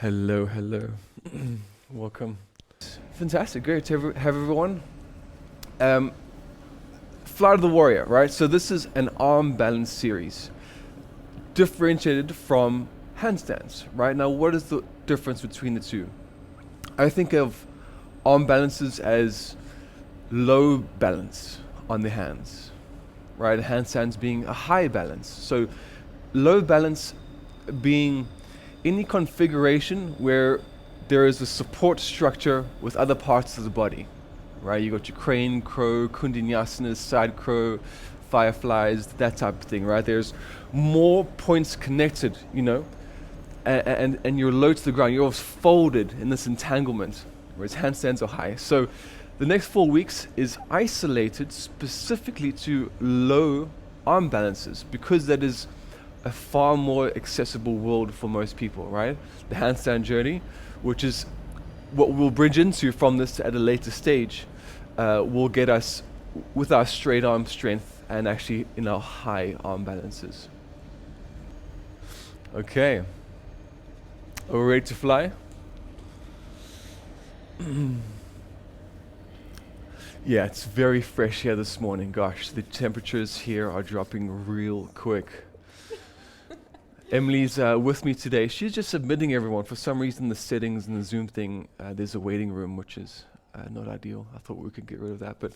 Hello, hello. Welcome. Fantastic, great to have everyone. Um, Flight of the Warrior, right? So this is an arm balance series, differentiated from handstands, right? Now, what is the difference between the two? I think of arm balances as low balance on the hands, right? Handstands being a high balance. So low balance being any configuration where there is a support structure with other parts of the body, right? You got your crane, crow, kundinyasanas, side crow, fireflies, that type of thing, right? There's more points connected, and you're low to the ground. You're folded in this entanglement, whereas handstands are high. So the next 4 weeks is isolated specifically to low arm balances because that is a far more accessible world for most people, right? The handstand journey, which is what we'll bridge into from this at a later stage, will get us with our straight arm strength and actually in our high arm balances. Okay. Are we ready to fly? Yeah, it's very fresh here this morning. Gosh, the temperatures here are dropping real quick. Emily's with me today. She's just submitting everyone. For some reason, the settings and the Zoom thing, there's a waiting room, which is not ideal. I thought we could get rid of that, but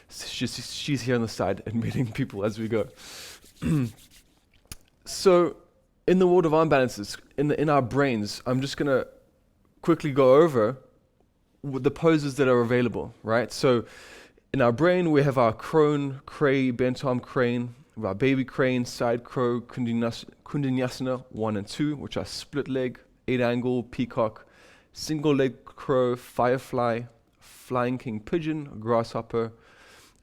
she's here on the side admitting people as we go. So, in the world of arm balances, in our brains, I'm just going to quickly go over the poses that are available, right? So, in our brain, we have our crone, cray, bent arm crane, our baby crane, side crow, kundinasana 1 and 2, which are split leg, 8 angle, peacock, single leg crow, firefly, flying king pigeon, grasshopper,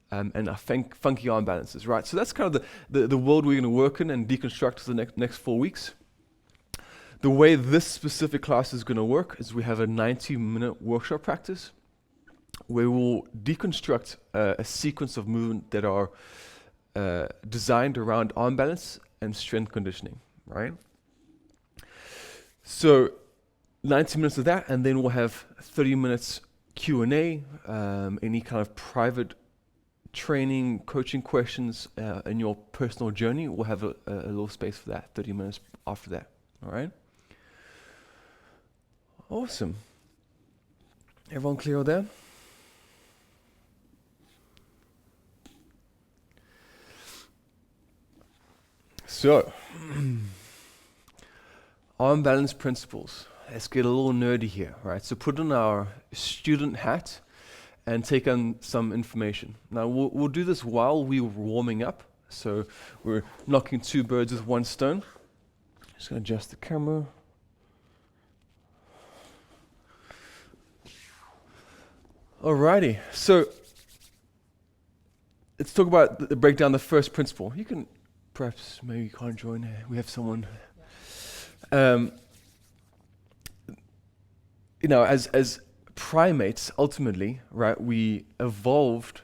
and our funky arm balances, right? So that's kind of the world we're going to work in and deconstruct for the next 4 weeks. The way this specific class is going to work is we have a 90-minute workshop practice where we'll deconstruct a sequence of movement that are designed around arm balance and strength conditioning, right? So 90 minutes of that, and then we'll have 30 minutes Q&A, any kind of private training, coaching questions in your personal journey. We'll have a little space for that, 30 minutes after that, all right? Awesome. Everyone clear there? So, arm balance principles. Let's get a little nerdy here, right? So put on our student hat and take on some information. Now we'll do this while we're warming up. So we're knocking 2 birds with 1 stone. Just gonna adjust the camera. Alrighty, so let's talk about break down the first principle. You can perhaps maybe you can't join. We have someone. As primates, ultimately, right? We evolved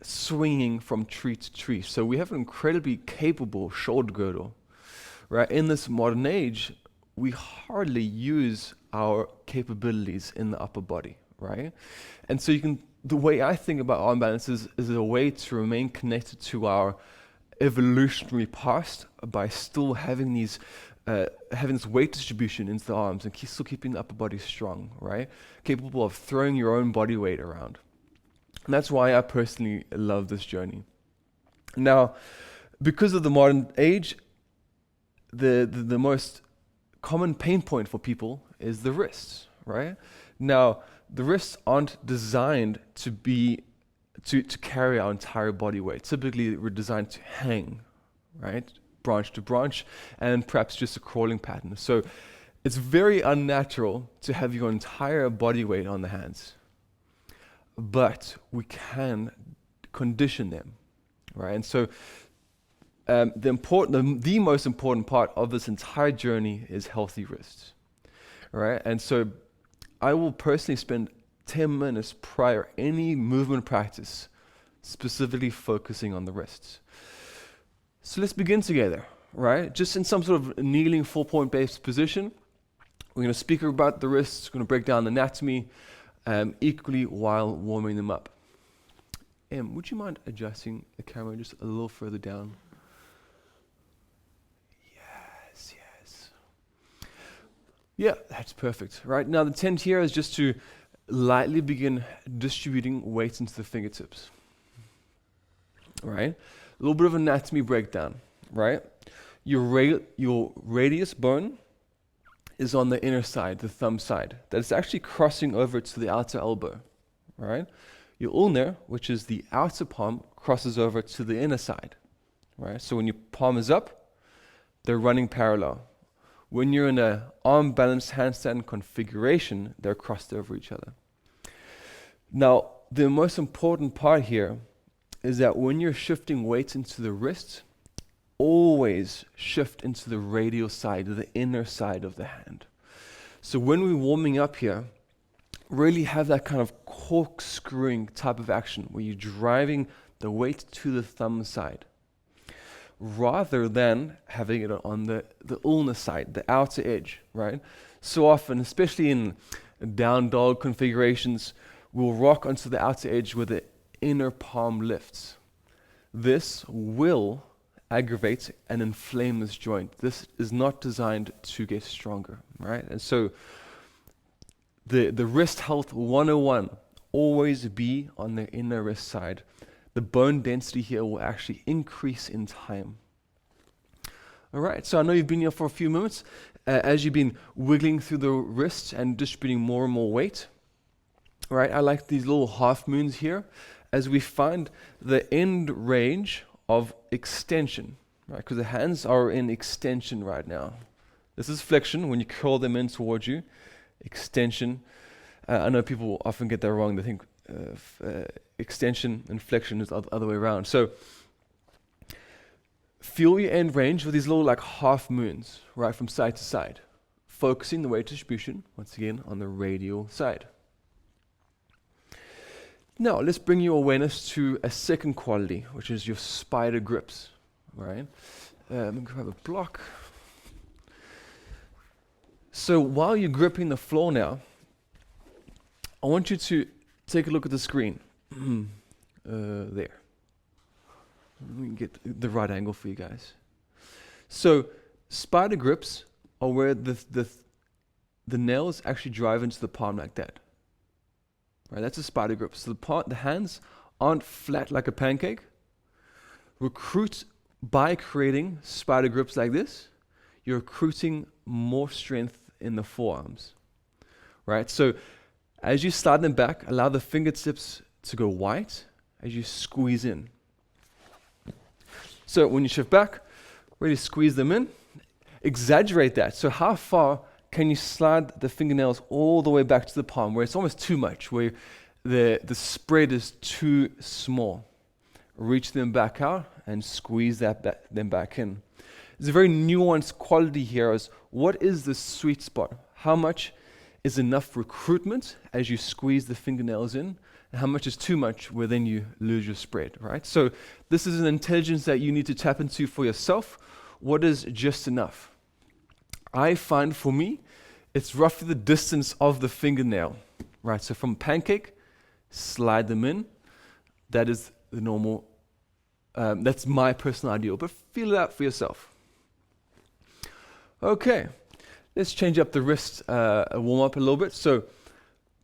swinging from tree to tree. So we have an incredibly capable shoulder girdle, right? In this modern age, we hardly use our capabilities in the upper body, right? And so the way I think about arm balance is a way to remain connected to our evolutionary past by still having these having this weight distribution into the arms and still keeping the upper body strong, right? Capable of throwing your own body weight around. And that's why I personally love this journey. Now, because of the modern age, the most common pain point for people is the wrists, right? Now, the wrists aren't designed to carry our entire body weight. Typically, we're designed to hang, right? Branch to branch, and perhaps just a crawling pattern. So it's very unnatural to have your entire body weight on the hands. But we can condition them, right? And so the most important part of this entire journey is healthy wrists, right? And so I will personally spend 10 minutes prior any movement practice specifically focusing on the wrists. So let's begin together, right? Just in some sort of kneeling 4-point based position We're going to speak about the wrists, going to break down the anatomy equally while warming them up. Would you mind adjusting the camera just a little further down? Yes. Yeah, that's perfect. Right, now the intent here is just to lightly begin distributing weight into the fingertips. Right, a little bit of anatomy breakdown. Right, your radius bone is on the inner side, the thumb side. That's actually crossing over to the outer elbow. Right, your ulnar, which is the outer palm, crosses over to the inner side. Right, so when your palm is up, they're running parallel. When you're in an arm balanced handstand configuration, they're crossed over each other. Now, the most important part here is that when you're shifting weights into the wrists, always shift into the radial side, the inner side of the hand. So when we're warming up here, really have that kind of corkscrewing type of action where you're driving the weight to the thumb side, rather than having it on the ulnar side, the outer edge, right? So often, especially in down dog configurations, we'll rock onto the outer edge where the inner palm lifts. This will aggravate and inflame this joint. This is not designed to get stronger, right? And so the wrist health 101, always be on the inner wrist side. The bone density here will actually increase in time. All right, so I know you've been here for a few minutes. As you've been wiggling through the wrists and distributing more and more weight, right? I like these little half moons here as we find the end range of extension, right? Because the hands are in extension right now. This is flexion when you curl them in towards you. Extension. I know people often get that wrong. They think extension and flexion is the other way around. So feel your end range with these little like half moons, right, from side to side, focusing the weight distribution once again on the radial side. Now, let's bring your awareness to a second quality, which is your spider grips, right? I'm going to grab a block. So while you're gripping the floor now, I want you to take a look at the screen. There. Let me get the right angle for you guys. So spider grips are where the nails actually drive into the palm like that. Right, that's a spider grip. So the hands aren't flat like a pancake. Recruit by creating spider grips like this. You're recruiting more strength in the forearms. Right? So as you slide them back, allow the fingertips to go white as you squeeze in. So when you shift back, really squeeze them in. Exaggerate that. So how far can you slide the fingernails all the way back to the palm, where it's almost too much, where the spread is too small? Reach them back out and squeeze them back in. There's a very nuanced quality here as what is the sweet spot? How much is enough recruitment as you squeeze the fingernails in, and how much is too much where then you lose your spread, right? So this is an intelligence that you need to tap into for yourself. What is just enough? I find for me, it's roughly the distance of the fingernail, right? So from pancake, slide them in. That is the normal, that's my personal ideal, but feel it out for yourself. Okay, let's change up the wrist, warm up a little bit. So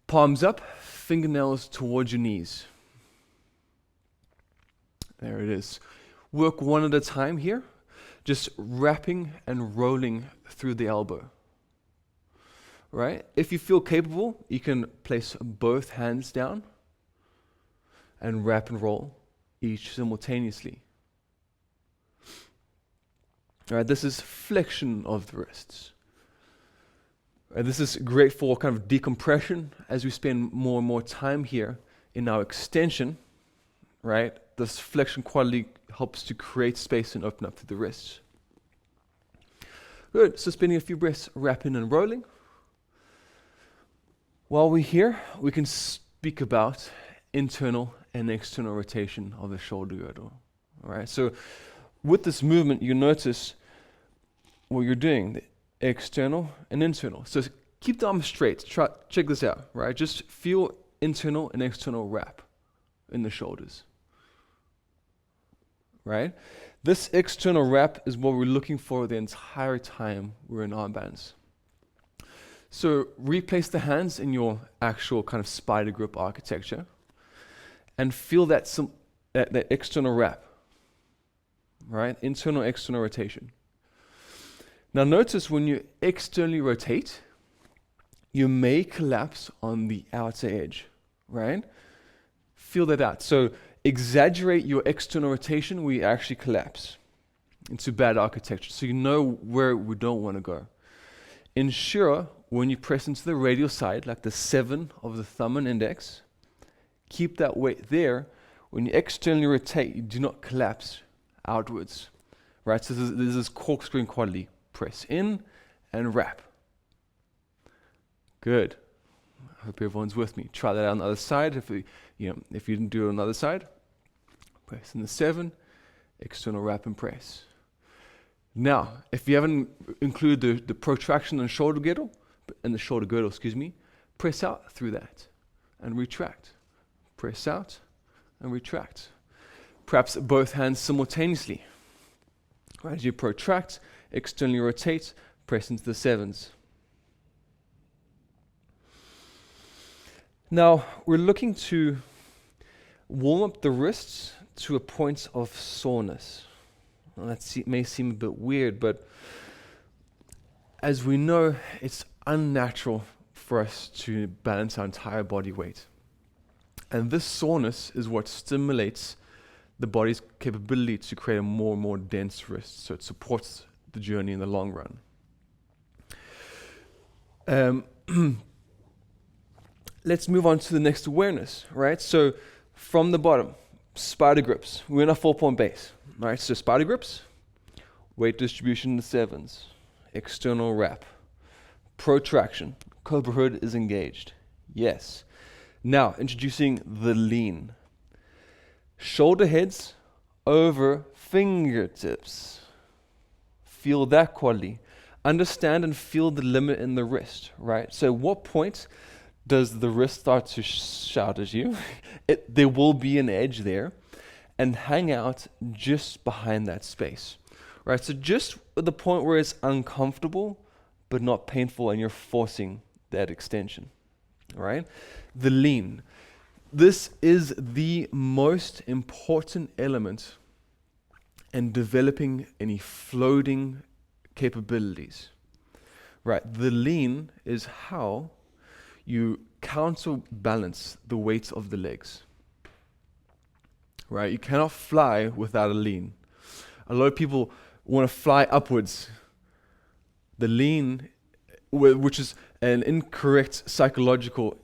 palms up, fingernails towards your knees. There it is. Work one at a time here, just wrapping and rolling through the elbow. Right? If you feel capable, you can place both hands down and wrap and roll each simultaneously. All right, this is flexion of the wrists. This is great for kind of decompression as we spend more and more time here in our extension, right? This flexion quality helps to create space and open up to the wrists. Good, so spending a few breaths wrapping and rolling. While we're here, we can speak about internal and external rotation of the shoulder girdle. All right, so with this movement, you notice what you're doing, the external and internal. So keep the arm straight. Check this out, right? Just feel internal and external wrap in the shoulders, right? This external wrap is what we're looking for the entire time we're in arm balance. So replace the hands in your actual kind of spider grip architecture and feel that external wrap, right? Internal, external rotation. Now notice when you externally rotate, you may collapse on the outer edge, right? Feel that out. So exaggerate your external rotation where you actually collapse into bad architecture, so you know where we don't want to go. Ensure when you press into the radial side, like the 7 of the thumb and index, keep that weight there. When you externally rotate, you do not collapse outwards, right? So there's this corkscrewing quality. Press in and wrap. Good. I hope everyone's with me. Try that on the other side. If you didn't do it on the other side, press in the 7, external wrap and press. Now, if you haven't included the protraction and the shoulder girdle, press out through that and retract. Press out and retract. Perhaps both hands simultaneously. Right, as you protract, externally rotate, press into the 7s. Now, we're looking to warm up the wrists to a point of soreness. Well, that may seem a bit weird, but as we know, it's unnatural for us to balance our entire body weight. And this soreness is what stimulates the body's capability to create a more and more dense wrist, so it supports the journey in the long run. Let's move on to the next awareness, right? So from the bottom, spider grips. We're in a 4-point base, right? So spider grips, weight distribution in the 7s, external wrap, protraction, cobra hood is engaged. Yes. Now, introducing the lean. Shoulder heads over fingertips. Feel that quality. Understand and feel the limit in the wrist, right? So what point does the wrist start to shout at you? There will be an edge there, and hang out just behind that space, right? So just at the point where it's uncomfortable but not painful and you're forcing that extension, right? The lean. This is the most important element in developing any floating capabilities, right? The lean is how you counterbalance the weight of the legs, right? You cannot fly without a lean. A lot of people want to fly upwards. The lean, which is an incorrect psychological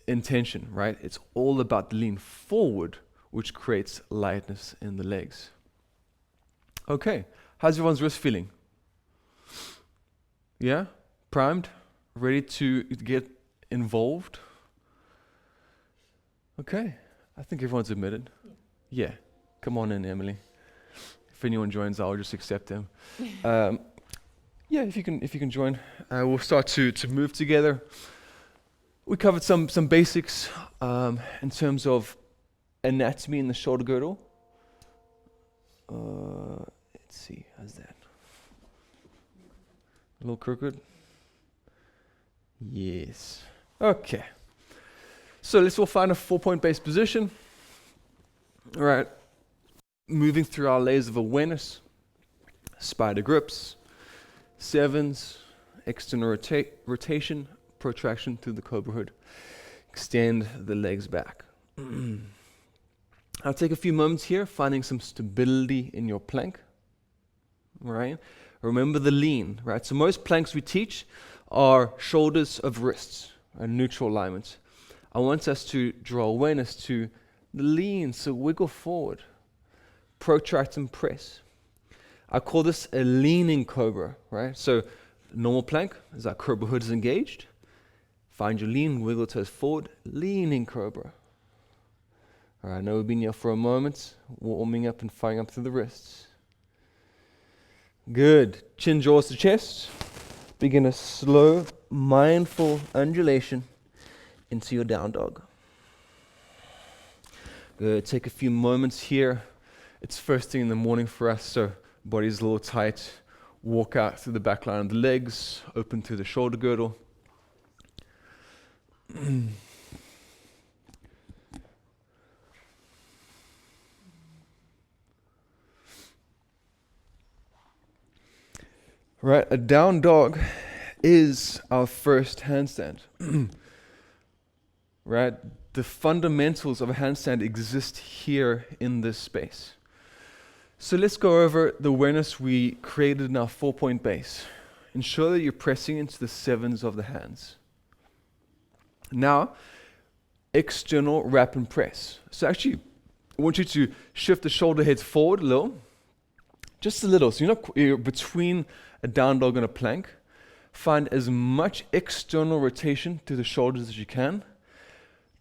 intention, right? It's all about the lean forward, which creates lightness in the legs. Okay, how's everyone's wrist feeling? Yeah? Primed? Ready to get involved? Okay, I think everyone's admitted. Yeah, come on in, Emily. If anyone joins, I'll just accept them. Yeah, if you can join, we'll start to move together. We covered some basics in terms of anatomy in the shoulder girdle. Let's see, how's that? A little crooked? Yes. Okay. So let's all find a 4-point base position. All right. Moving through our layers of awareness. Spider grips, 7s, external rotation, protraction through the cobra hood. Extend the legs back. I'll take a few moments here, finding some stability in your plank. Right? Remember the lean, right? So most planks we teach are shoulders of wrists, a neutral alignment. I want us to draw awareness to the lean, so wiggle forward, protract and press. I call this a leaning cobra, right? So normal plank is our cobra hood is engaged. Find your lean, wiggle toes forward, leaning cobra. All right, now we've been here for a moment, warming up and firing up through the wrists. Good. Chin, jaws to chest. Begin a slow mindful undulation into your down dog. Good. Take a few moments here. It's first thing in the morning for us, so body's a little tight. Walk out through the back line of the legs, open through the shoulder girdle. Right, a down dog is our first handstand. Right, the fundamentals of a handstand exist here in this space. So let's go over the awareness we created in our 4-point base. Ensure that you're pressing into the sevens of the hands. Now, external wrap and press. So actually, I want you to shift the shoulder heads forward a little, just a little. So you're between a down dog and a plank. Find as much external rotation through the shoulders as you can.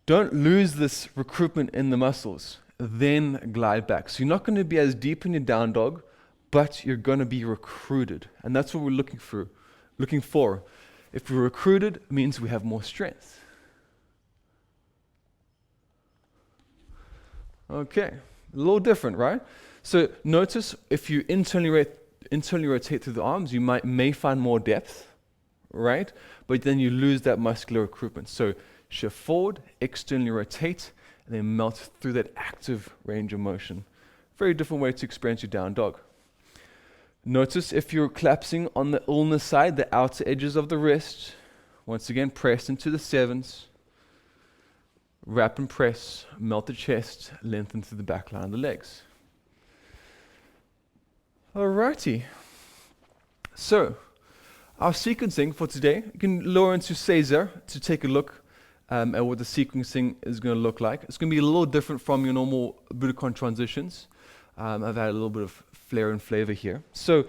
Don't lose this recruitment in the muscles. Then glide back. So you're not going to be as deep in your down dog, but you're going to be recruited. And that's what we're looking for. If we're recruited, it means we have more strength. Okay, a little different, right? So notice if you internally rotate through the arms, you may find more depth, right? But then you lose that muscular recruitment. So shift forward, externally rotate, and then melt through that active range of motion. Very different way to experience your down dog. Notice if you're collapsing on the ulnar side, the outer edges of the wrist. Once again, press into the sevens. Wrap and press, melt the chest, lengthen through the back line of the legs. Alrighty. So, our sequencing for today, you can lower into Caesar to take a look at what the sequencing is going to look like. It's going to be a little different from your normal Budokon transitions. I've had a little bit of flair and flavor here. So,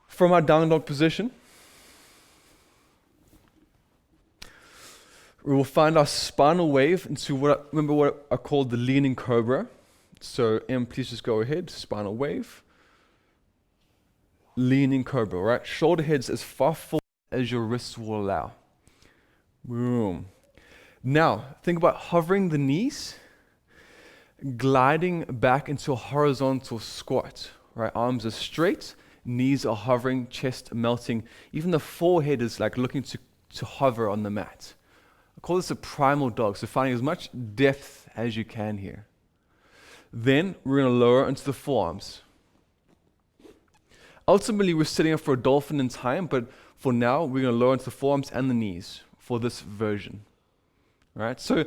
from our down dog position, we will find our spinal wave into what I call the leaning cobra. So, please just go ahead, spinal wave. Leaning cobra, right? Shoulder heads as far forward as your wrists will allow. Boom. Now, think about hovering the knees, gliding back into a horizontal squat, right? Arms are straight, knees are hovering, chest melting. Even the forehead is like looking to hover on the mat. I call this a primal dog, so finding as much depth as you can here. Then we're going to lower into the forearms. Ultimately, we're setting up for a dolphin in time, but for now, we're going to lower into the forearms and the knees for this version. Right? So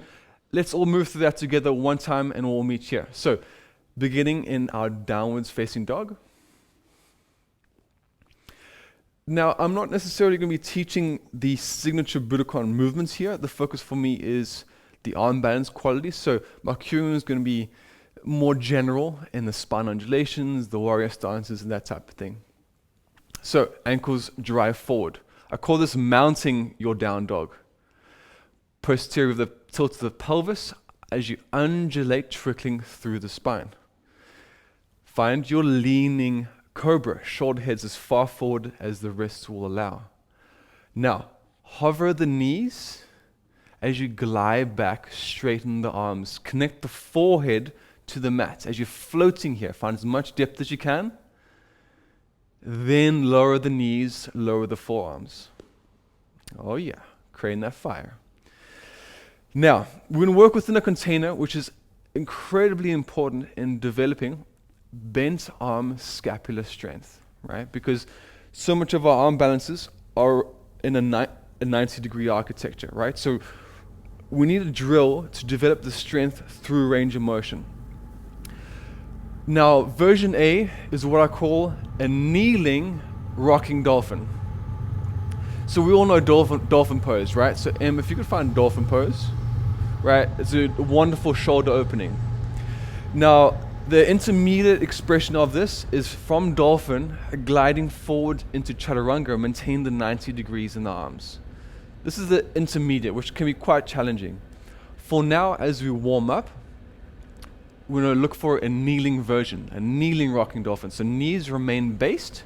let's all move through that together one time and we'll meet here. So beginning in our downwards facing dog. Now, I'm not necessarily going to be teaching the signature Budokon movements here. The focus for me is the arm balance quality. So my cueing is going to be more general in the spine undulations, the warrior stances, and that type of thing. So ankles drive forward. I call this mounting your down dog. Posterior of the tilt of the pelvis as you undulate, trickling through the spine. Find your leaning cobra, shoulder heads as far forward as the wrists will allow. Now, hover the knees as you glide back, straighten the arms, connect the forehead to the mat. As you're floating here, find as much depth as you can. Then lower the knees, lower the forearms. Oh yeah, creating that fire. Now, we're going to work within a container, which is incredibly important in developing bent arm scapular strength, right? Because so much of our arm balances are in a 90-degree architecture, right? So we need a drill to develop the strength through range of motion. Now, version A is what I call a kneeling rocking dolphin. So we all know dolphin pose, right? So if you could find dolphin pose, right? It's a wonderful shoulder opening. Now, the intermediate expression of this is from dolphin, gliding forward into Chaturanga, maintain the 90 degrees in the arms. This is the intermediate, which can be quite challenging. For now, as we warm up, we're going to look for a kneeling version, a kneeling rocking dolphin. So knees remain based.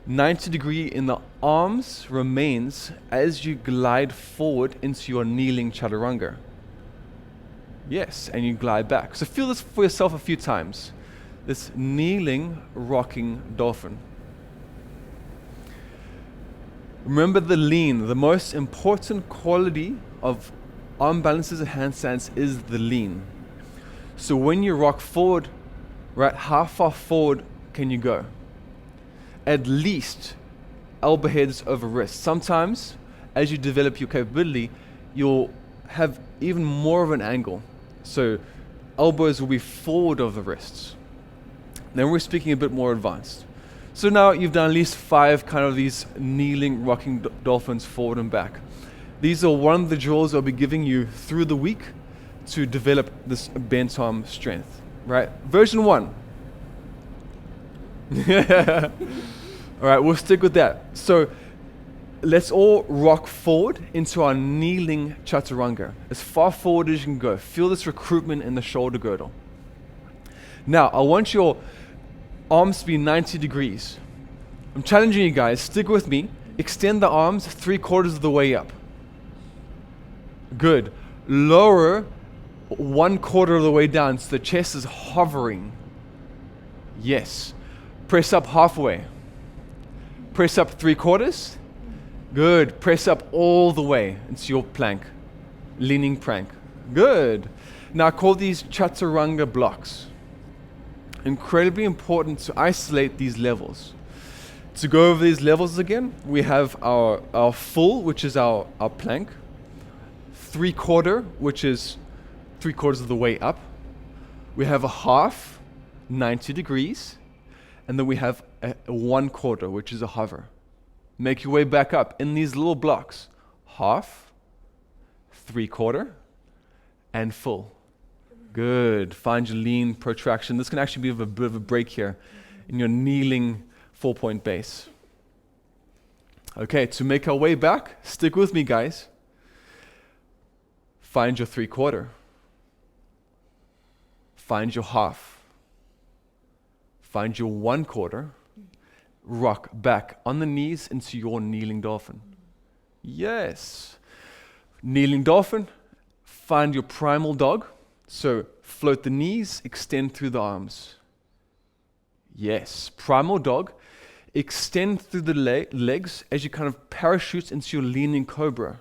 90 degree in the arms remains as you glide forward into your kneeling chaturanga. Yes, and you glide back. So feel this for yourself a few times. This kneeling, rocking dolphin. Remember the lean. The most important quality of arm balances and handstands is the lean. So when you rock forward, right, how far forward can you go? At least elbow heads over wrists. Sometimes, as you develop your capability, you'll have even more of an angle. So elbows will be forward of the wrists. Then we're speaking a bit more advanced. So now you've done at least 5 kind of these kneeling, rocking dolphins forward and back. These are one of the drills I'll be giving you through the week to develop this bent arm strength, right? Version 1. All right, we'll stick with that. So let's all rock forward into our kneeling chaturanga, as far forward as you can go. Feel this recruitment in the shoulder girdle. Now, I want your arms to be 90 degrees. I'm challenging you guys, stick with me. Extend the arms 3/4 of the way up. Good. Lower 1/4 of the way down so the chest is hovering. Yes. Press up halfway. Press up 3/4. Good. Press up all the way into your plank. Leaning plank. Good. Now call these chaturanga blocks. Incredibly important to isolate these levels. To go over these levels again, we have our full, which is our plank. 3/4, which is 3/4 of the way up. We have a half, 90 degrees. And then we have a 1/4, which is a hover. Make your way back up in these little blocks. Half, 3/4, and full. Good. Find your lean protraction. This can actually be a bit of a break here in your kneeling 4-point base. Okay, to make our way back, stick with me, guys. Find your 3/4. Find your half. Find your 1/4. Rock back on the knees into your kneeling dolphin. Yes. Kneeling dolphin. Find your primal dog. So float the knees, extend through the arms. Yes. Primal dog. Extend through the legs as you kind of parachute into your leaning cobra.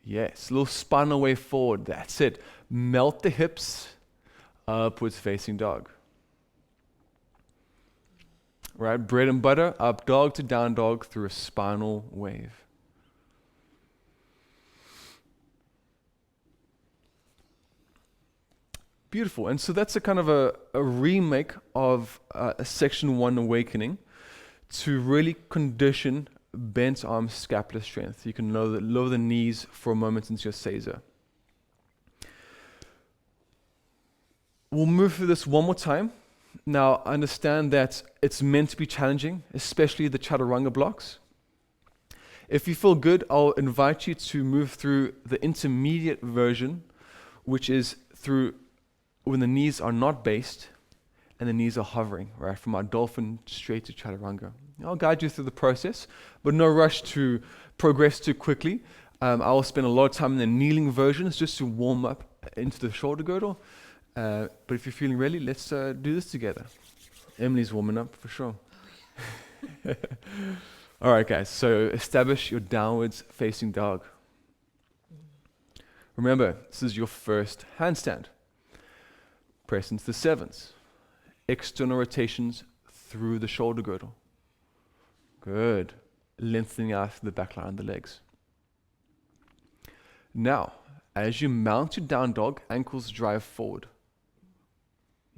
Yes. A little spinal way forward. That's it. Melt the hips. Upwards facing dog. Right, bread and butter, up dog to down dog through a spinal wave. Beautiful. And so that's a kind of a remake of a section 1 awakening to really condition bent arm scapular strength. You can lower the knees for a moment into your seiza. We'll move through this one more time. Now, I understand that it's meant to be challenging, especially the chaturanga blocks. If you feel good, I'll invite you to move through the intermediate version, which is through when the knees are not based and the knees are hovering, right, from our dolphin straight to chaturanga. I'll guide you through the process, but no rush to progress too quickly. I'll spend a lot of time in the kneeling versions just to warm up into the shoulder girdle. But if you're feeling ready, let's do this together. Emily's warming up for sure. All right, guys. So establish your downwards facing dog. Remember, this is your first handstand. Press into the 7s. External rotations through the shoulder girdle. Good. Lengthening out the back line of the legs. Now, as you mount your down dog, ankles drive forward.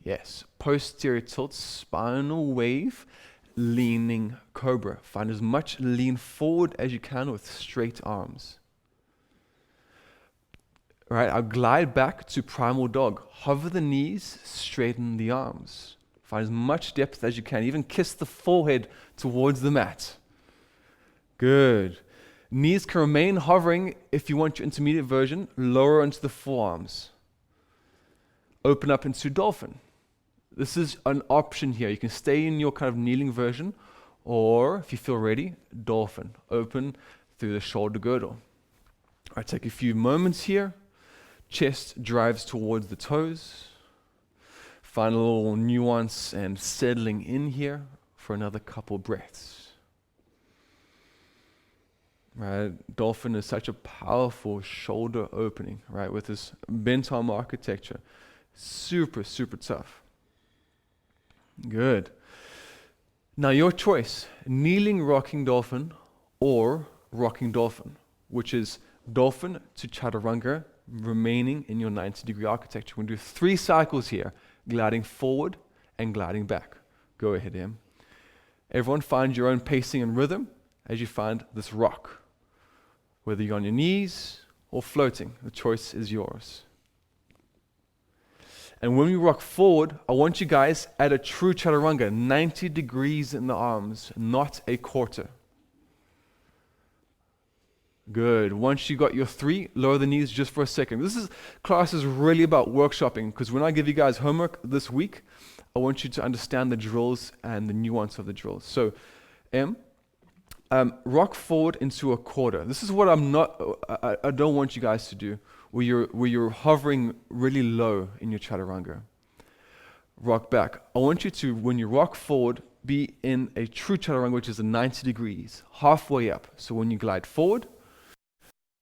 Yes, posterior tilt, spinal wave, leaning cobra. Find as much lean forward as you can with straight arms. All right, I'll glide back to primal dog. Hover the knees, straighten the arms. Find as much depth as you can. Even kiss the forehead towards the mat. Good. Knees can remain hovering if you want your intermediate version. Lower into the forearms. Open up into dolphin. This is an option here. You can stay in your kind of kneeling version, or if you feel ready, dolphin. Open through the shoulder girdle. All right, take a few moments here. Chest drives towards the toes. Find a little nuance and settling in here for another couple breaths. Right, dolphin is such a powerful shoulder opening, right, with this bent arm architecture. Super, super tough. Good. Now your choice, kneeling rocking dolphin or rocking dolphin, which is dolphin to chaturanga, remaining in your 90-degree architecture. We're going to do 3 cycles here, gliding forward and gliding back. Go ahead, Em. Everyone find your own pacing and rhythm as you find this rock. Whether you're on your knees or floating, the choice is yours. And when we rock forward, I want you guys at a true chaturanga, 90 degrees in the arms, not a quarter. Good. Once you got your 3, lower the knees just for a second. Class is really about workshopping, because when I give you guys homework this week, I want you to understand the drills and the nuance of the drills. So, rock forward into a quarter. This is what I don't want you guys to do, where you're hovering really low in your chaturanga. Rock back. I want you to, when you rock forward, be in a true chaturanga, which is a 90 degrees, halfway up. So when you glide forward,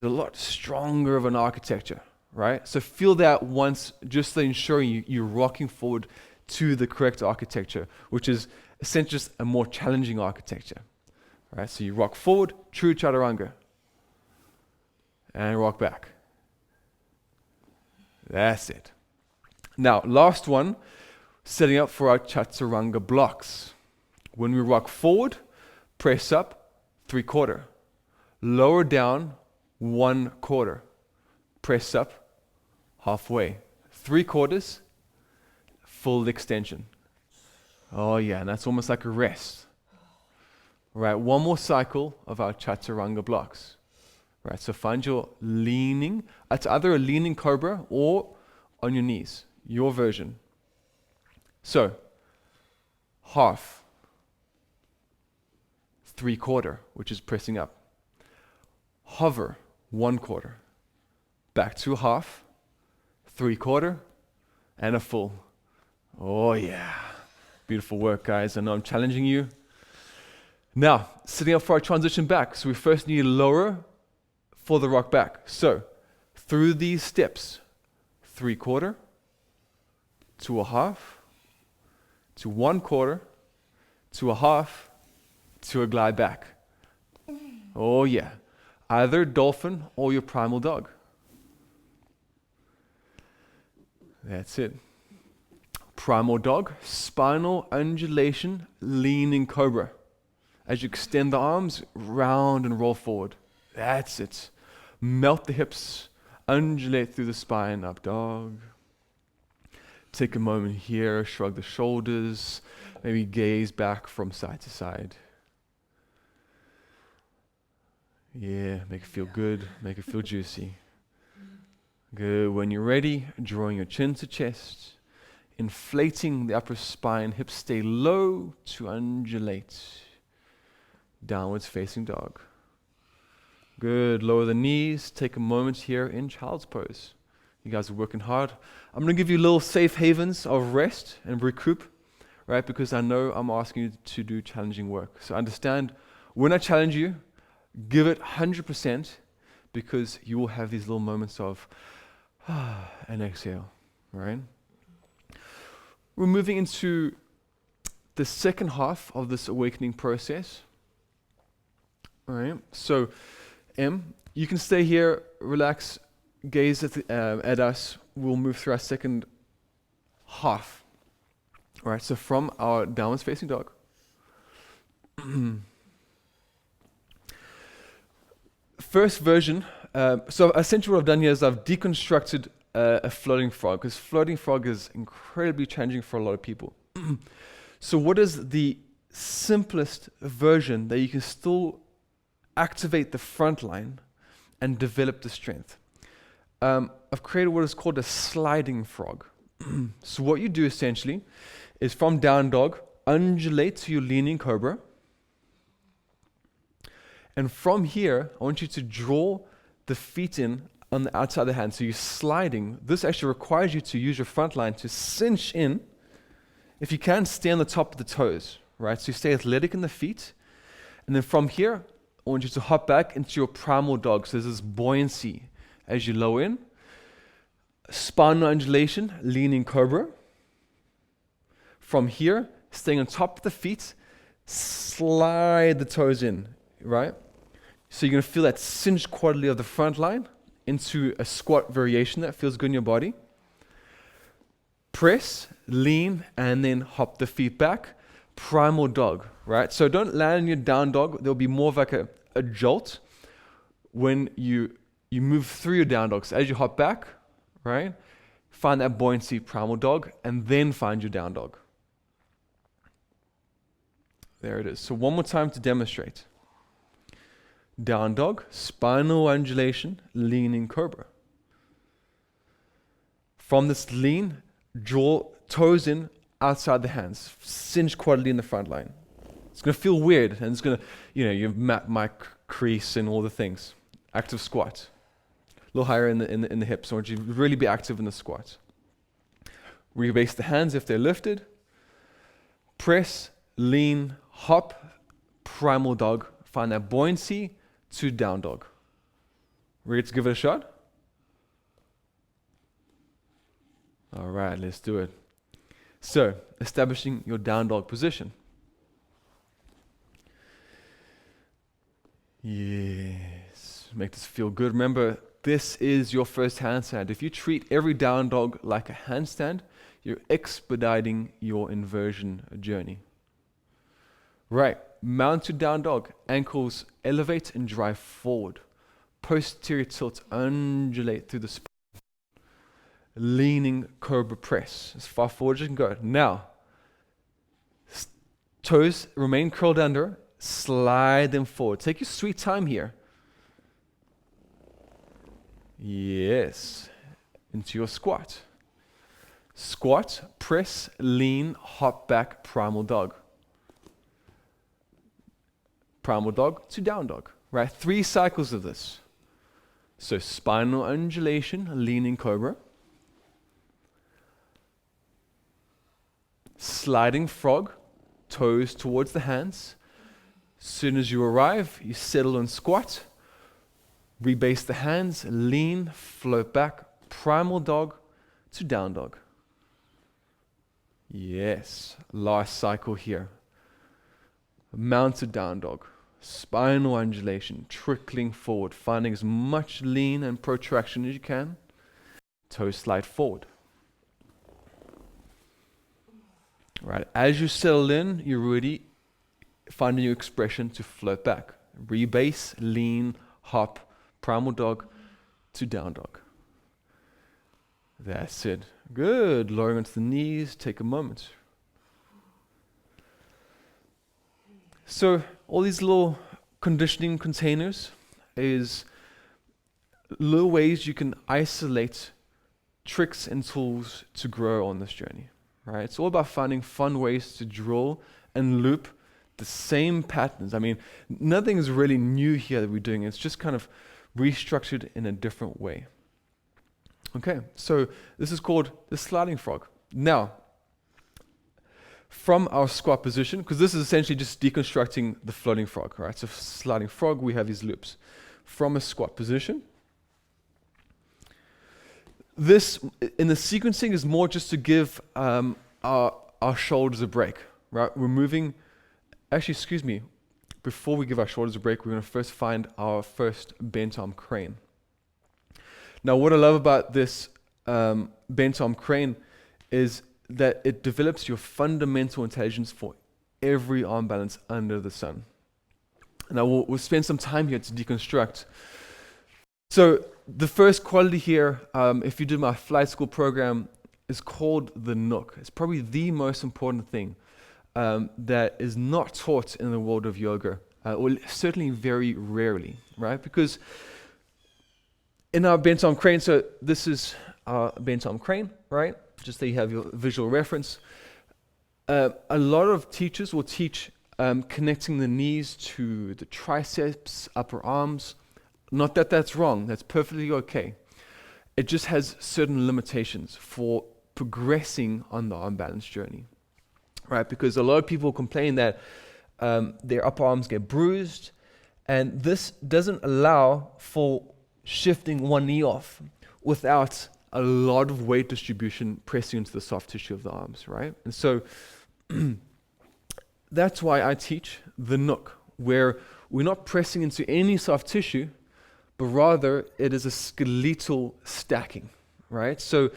it's a lot stronger of an architecture, right? So feel that once, just to ensuring you're rocking forward to the correct architecture, which is essentially just a more challenging architecture. Right, so you rock forward, true chaturanga, and rock back. That's it. Now, last one, setting up for our chaturanga blocks. When we rock forward, press up, 3/4. Lower down, 1/4. Press up, halfway. 3/4, full extension. Oh yeah, and that's almost like a rest. Right, one more cycle of our chaturanga blocks. Right, so find your leaning. It's either a leaning cobra or on your knees, your version. So, half, 3/4, which is pressing up. Hover, 1/4. Back to half, 3/4, and a full. Oh yeah, beautiful work, guys. I know I'm challenging you. Now, sitting up for our transition back. So we first need to lower for the rock back. So, through these steps, 3/4, to a half, to 1/4, to a half, to a glide back. Oh yeah, either dolphin or your primal dog. That's it. Primal dog, spinal undulation, leaning cobra. As you extend the arms, round and roll forward. That's it. Melt the hips, undulate through the spine, up dog. Take a moment here, shrug the shoulders, maybe gaze back from side to side. Yeah, make it feel good, make it feel juicy. Good. When you're ready, drawing your chin to chest, inflating the upper spine, hips stay low to undulate. Downwards facing dog. Good. Lower the knees. Take a moment here in child's pose. You guys are working hard. I'm going to give you little safe havens of rest and recoup, right? Because I know I'm asking you to do challenging work. So understand, when I challenge you, give it 100%, because you will have these little moments of and exhale, right? We're moving into the second half of this awakening process. All right, so you can stay here, relax, gaze at us. We'll move through our second half. All right, so from our downwards facing dog, first version. So essentially what I've done here is I've deconstructed a floating frog, because floating frog is incredibly challenging for a lot of people. So what is the simplest version that you can still activate the front line and develop the strength? I've created what is called a sliding frog. So what you do essentially is from down dog, undulate to your leaning cobra. And from here, I want you to draw the feet in on the outside of the hand. So you're sliding. This actually requires you to use your front line to cinch in. If you can, stay on the top of the toes, right? So you stay athletic in the feet. And then from here, I want you to hop back into your primal dog. So there's this buoyancy as you lower in. Spinal undulation, leaning cobra. From here, staying on top of the feet, slide the toes in, right? So you're going to feel that cinched quality of the front line into a squat variation that feels good in your body. Press, lean, and then hop the feet back. Primal dog, right? So don't land in your down dog. There'll be more of like a jolt when you move through your down dog. So as you hop back, right, find that buoyancy, primal dog, and then find your down dog. There it is. So one more time to demonstrate. Down dog, spinal undulation, leaning cobra. From this lean, draw toes in outside the hands, cinch quality in the front line. It's going to feel weird, and it's going to, you have my crease and all the things. Active squat. A little higher in the hips. I want you to really be active in the squat. Rebase the hands if they're lifted. Press, lean, hop, primal dog. Find that buoyancy to down dog. Ready to give it a shot? All right, let's do it. So, establishing your down dog position. Yes, make this feel good. Remember, this is your first handstand. If you treat every down dog like a handstand, you're expediting your inversion journey. Right, mount to down dog. Ankles elevate and drive forward. Posterior tilt, undulate through the spine. Leaning cobra press as far forward as you can go. Now, toes remain curled under, slide them forward. Take your sweet time here. Yes, into your squat. Squat, press, lean, hop back, primal dog. Primal dog to down dog, right? 3 cycles of this. So spinal undulation, leaning cobra. Sliding frog, toes towards the hands. As soon as you arrive, you settle in squat. Rebase the hands, lean, float back, primal dog to down dog. Yes, last cycle here. Mounted down dog. Spinal undulation, trickling forward, finding as much lean and protraction as you can. Toes slide forward. Right, as you settle in, you're ready, find a new expression to float back. Rebase, lean, hop, primal dog to down dog. That's it. Good. Lowering onto the knees, take a moment. So all these little conditioning containers is little ways you can isolate tricks and tools to grow on this journey. Right? It's all about finding fun ways to drill and loop the same patterns. I mean, nothing is really new here that we're doing. It's just kind of restructured in a different way. Okay, so this is called the sliding frog. Now, from our squat position, because this is essentially just deconstructing the floating frog, right? So sliding frog, we have these loops. From a squat position, this, in the sequencing, is more just to give our shoulders a break, right? We're moving, actually, excuse me, before we give our shoulders a break, we're going to first find our first bent arm crane. Now, what I love about this bent arm crane is that it develops your fundamental intelligence for every arm balance under the sun. Now, we'll spend some time here to deconstruct. So the first quality here, if you do my flight school program, is called the nook. It's probably the most important thing that is not taught in the world of yoga, or certainly very rarely, right? Because in our bent arm crane, so this is our bent arm crane, right? Just so you have your visual reference. A lot of teachers will teach connecting the knees to the triceps, upper arms. Not that that's wrong, that's perfectly okay. It just has certain limitations for progressing on the arm balance journey, right? Because a lot of people complain that their upper arms get bruised, and this doesn't allow for shifting one knee off without a lot of weight distribution pressing into the soft tissue of the arms, right? And so that's why I teach the nook, where we're not pressing into any soft tissue, but rather it is a skeletal stacking, right? So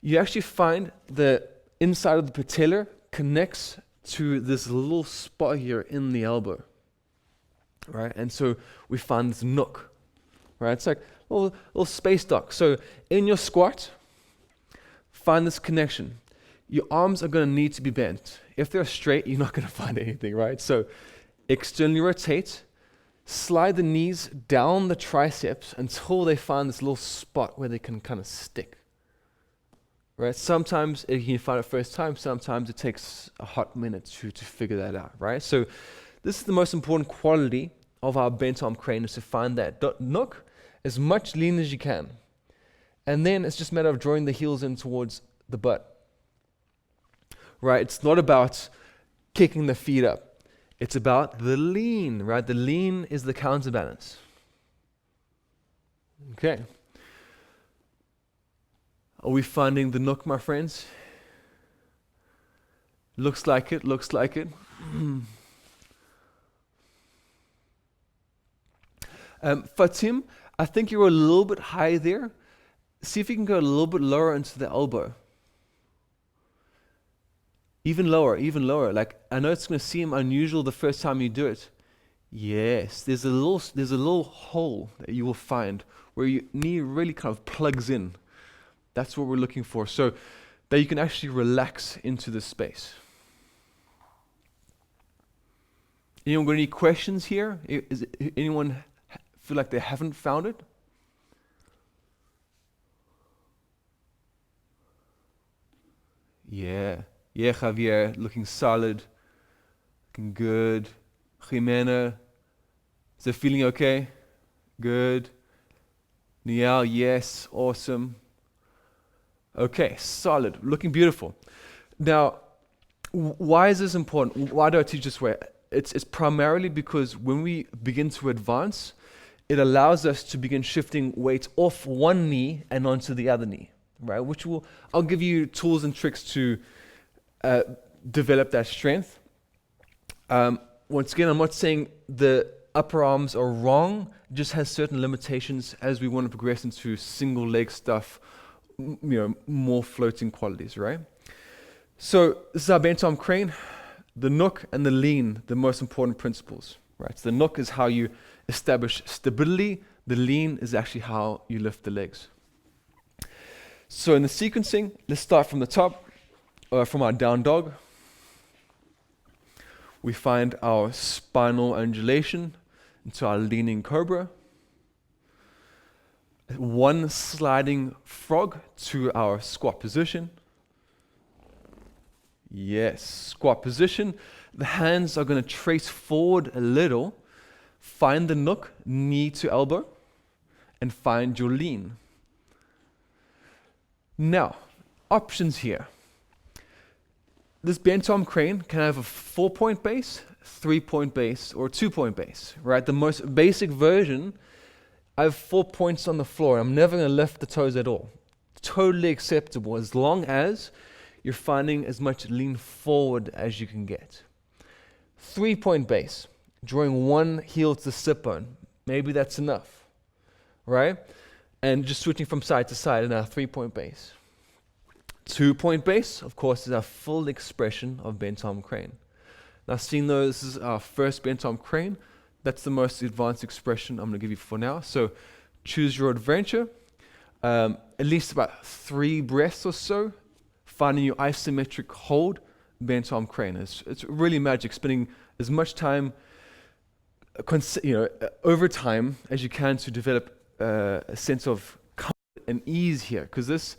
you actually find the inside of the patellar connects to this little spot here in the elbow, right? And so we find this nook, right? It's like a little space dock. So in your squat, find this connection. Your arms are going to need to be bent. If they're straight, you're not going to find anything, right? So externally rotate, slide the knees down the triceps until they find this little spot where they can kind of stick, right? Sometimes you can find it first time, sometimes it takes a hot minute to figure that out, right? So this is the most important quality of our bent arm crane, is to find that nook as much lean as you can. And then it's just a matter of drawing the heels in towards the butt, right? It's not about kicking the feet up. It's about the lean, right? The lean is the counterbalance. Okay. Are we finding the nook, my friends? Looks like it, looks like it. Fatim, I think you're a little bit high there. See if you can go a little bit lower into the elbow. Even lower, even lower. Like, I know it's going to seem unusual the first time you do it. Yes, there's a little hole that you will find where your knee really kind of plugs in. That's what we're looking for, so that you can actually relax into this space. Anyone got any questions here? Anyone feel like they haven't found it? Yeah, Javier, looking solid, looking good. Jimena, is it feeling okay? Good. Niall, yes, awesome. Okay, solid, looking beautiful. Now, why is this important? Why do I teach this way? It's primarily because when we begin to advance, it allows us to begin shifting weight off one knee and onto the other knee, right? I'll give you tools and tricks to develop that strength. Once again, I'm not saying the upper arms are wrong, it just has certain limitations as we want to progress into single leg stuff, more floating qualities, right? So this is our bent arm crane. The nook and the lean, the most important principles, right? So the nook is how you establish stability. The lean is actually how you lift the legs. So in the sequencing, let's start from the top, from our down dog. We find our spinal undulation into our leaning cobra. One sliding frog to our squat position. Yes, squat position. The hands are going to trace forward a little. Find the nook, knee to elbow, and find your lean. Now, options here. This bent arm crane can have a 4-point base, 3-point base, or 2-point base, right? The most basic version, I have 4 points on the floor. I'm never going to lift the toes at all. Totally acceptable as long as you're finding as much lean forward as you can get. 3-point base, drawing one heel to the sit bone. Maybe that's enough, right? And just switching from side to side in our 3-point base. 2-point base, of course, is our full expression of bent arm crane. Now, seeing though this is our first bent arm crane, that's the most advanced expression I'm going to give you for now. So choose your adventure. At least about 3 breaths or so, finding your isometric hold, bent arm crane. It's really magic, spending as much time, over time as you can to develop a sense of comfort and ease here. Because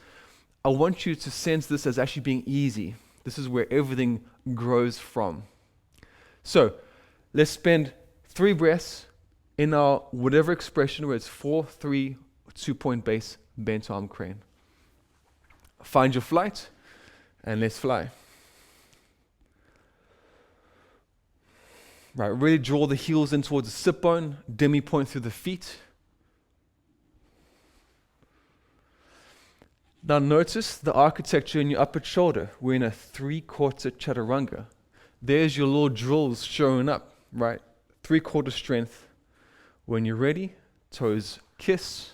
I want you to sense this as actually being easy. This is where everything grows from. So let's spend 3 breaths in our whatever expression where it's 4, 3, 2-point base, bent arm crane. Find your flight and let's fly. Right, really draw the heels in towards the sit bone, demi point through the feet. Now notice the architecture in your upper shoulder. We're in a 3/4 Chaturanga. There's your little drills showing up, right? 3/4 strength. When you're ready, toes kiss,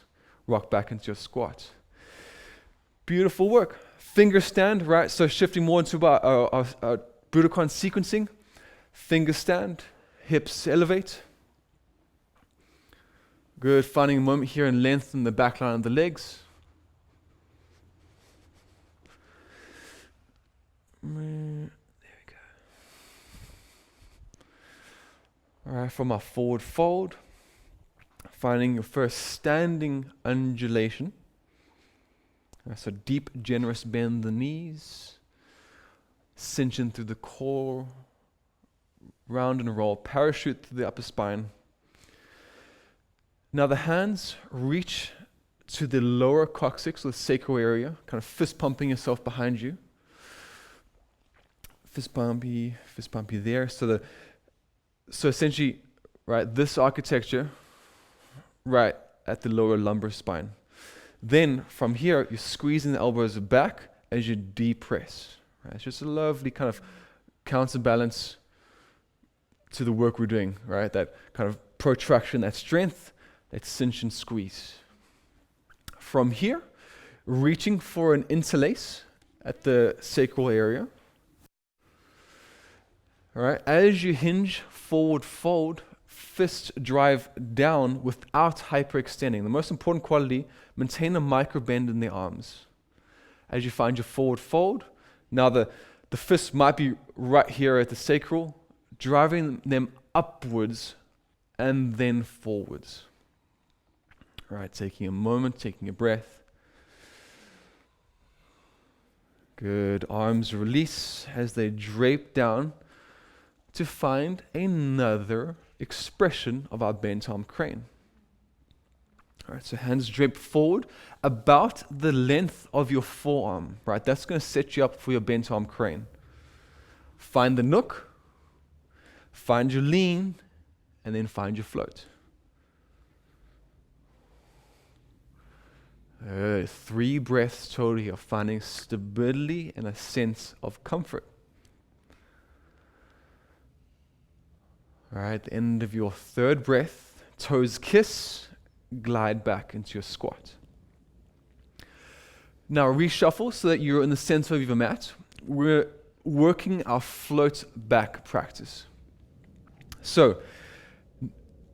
rock back into your squat. Beautiful work. Finger stand, right? So shifting more into our Budokon sequencing. Finger stand, hips elevate. Good, finding a moment here and lengthen the back line of the legs. There we go. All right, from our forward fold, finding your first standing undulation. So deep, generous bend in the knees, cinching through the core, round and roll, parachute through the upper spine. Now the hands reach to the lower coccyx, or the sacral area, kind of fist pumping yourself behind you. Fist pumpy there. So essentially, right, this architecture, right at the lower lumbar spine. Then from here, you're squeezing the elbows back as you depress. Right? It's just a lovely kind of counterbalance to the work we're doing, right? That kind of protraction, that strength, that cinch and squeeze. From here, reaching for an interlace at the sacral area. All right, as you hinge, forward fold, fist drive down without hyperextending. The most important quality, maintain a micro bend in the arms. As you find your forward fold, now the fist might be right here at the sacral, driving them upwards and then forwards. All right, taking a moment, taking a breath. Good, arms release as they drape down to find another expression of our bent arm crane. All right, so hands draped forward about the length of your forearm, right? That's going to set you up for your bent arm crane. Find the nook, find your lean, and then find your float. 3 breaths totally of finding stability and a sense of comfort. All right, at the end of your 3rd breath, toes kiss, glide back into your squat. Now reshuffle so that you're in the center of your mat. We're working our float back practice. So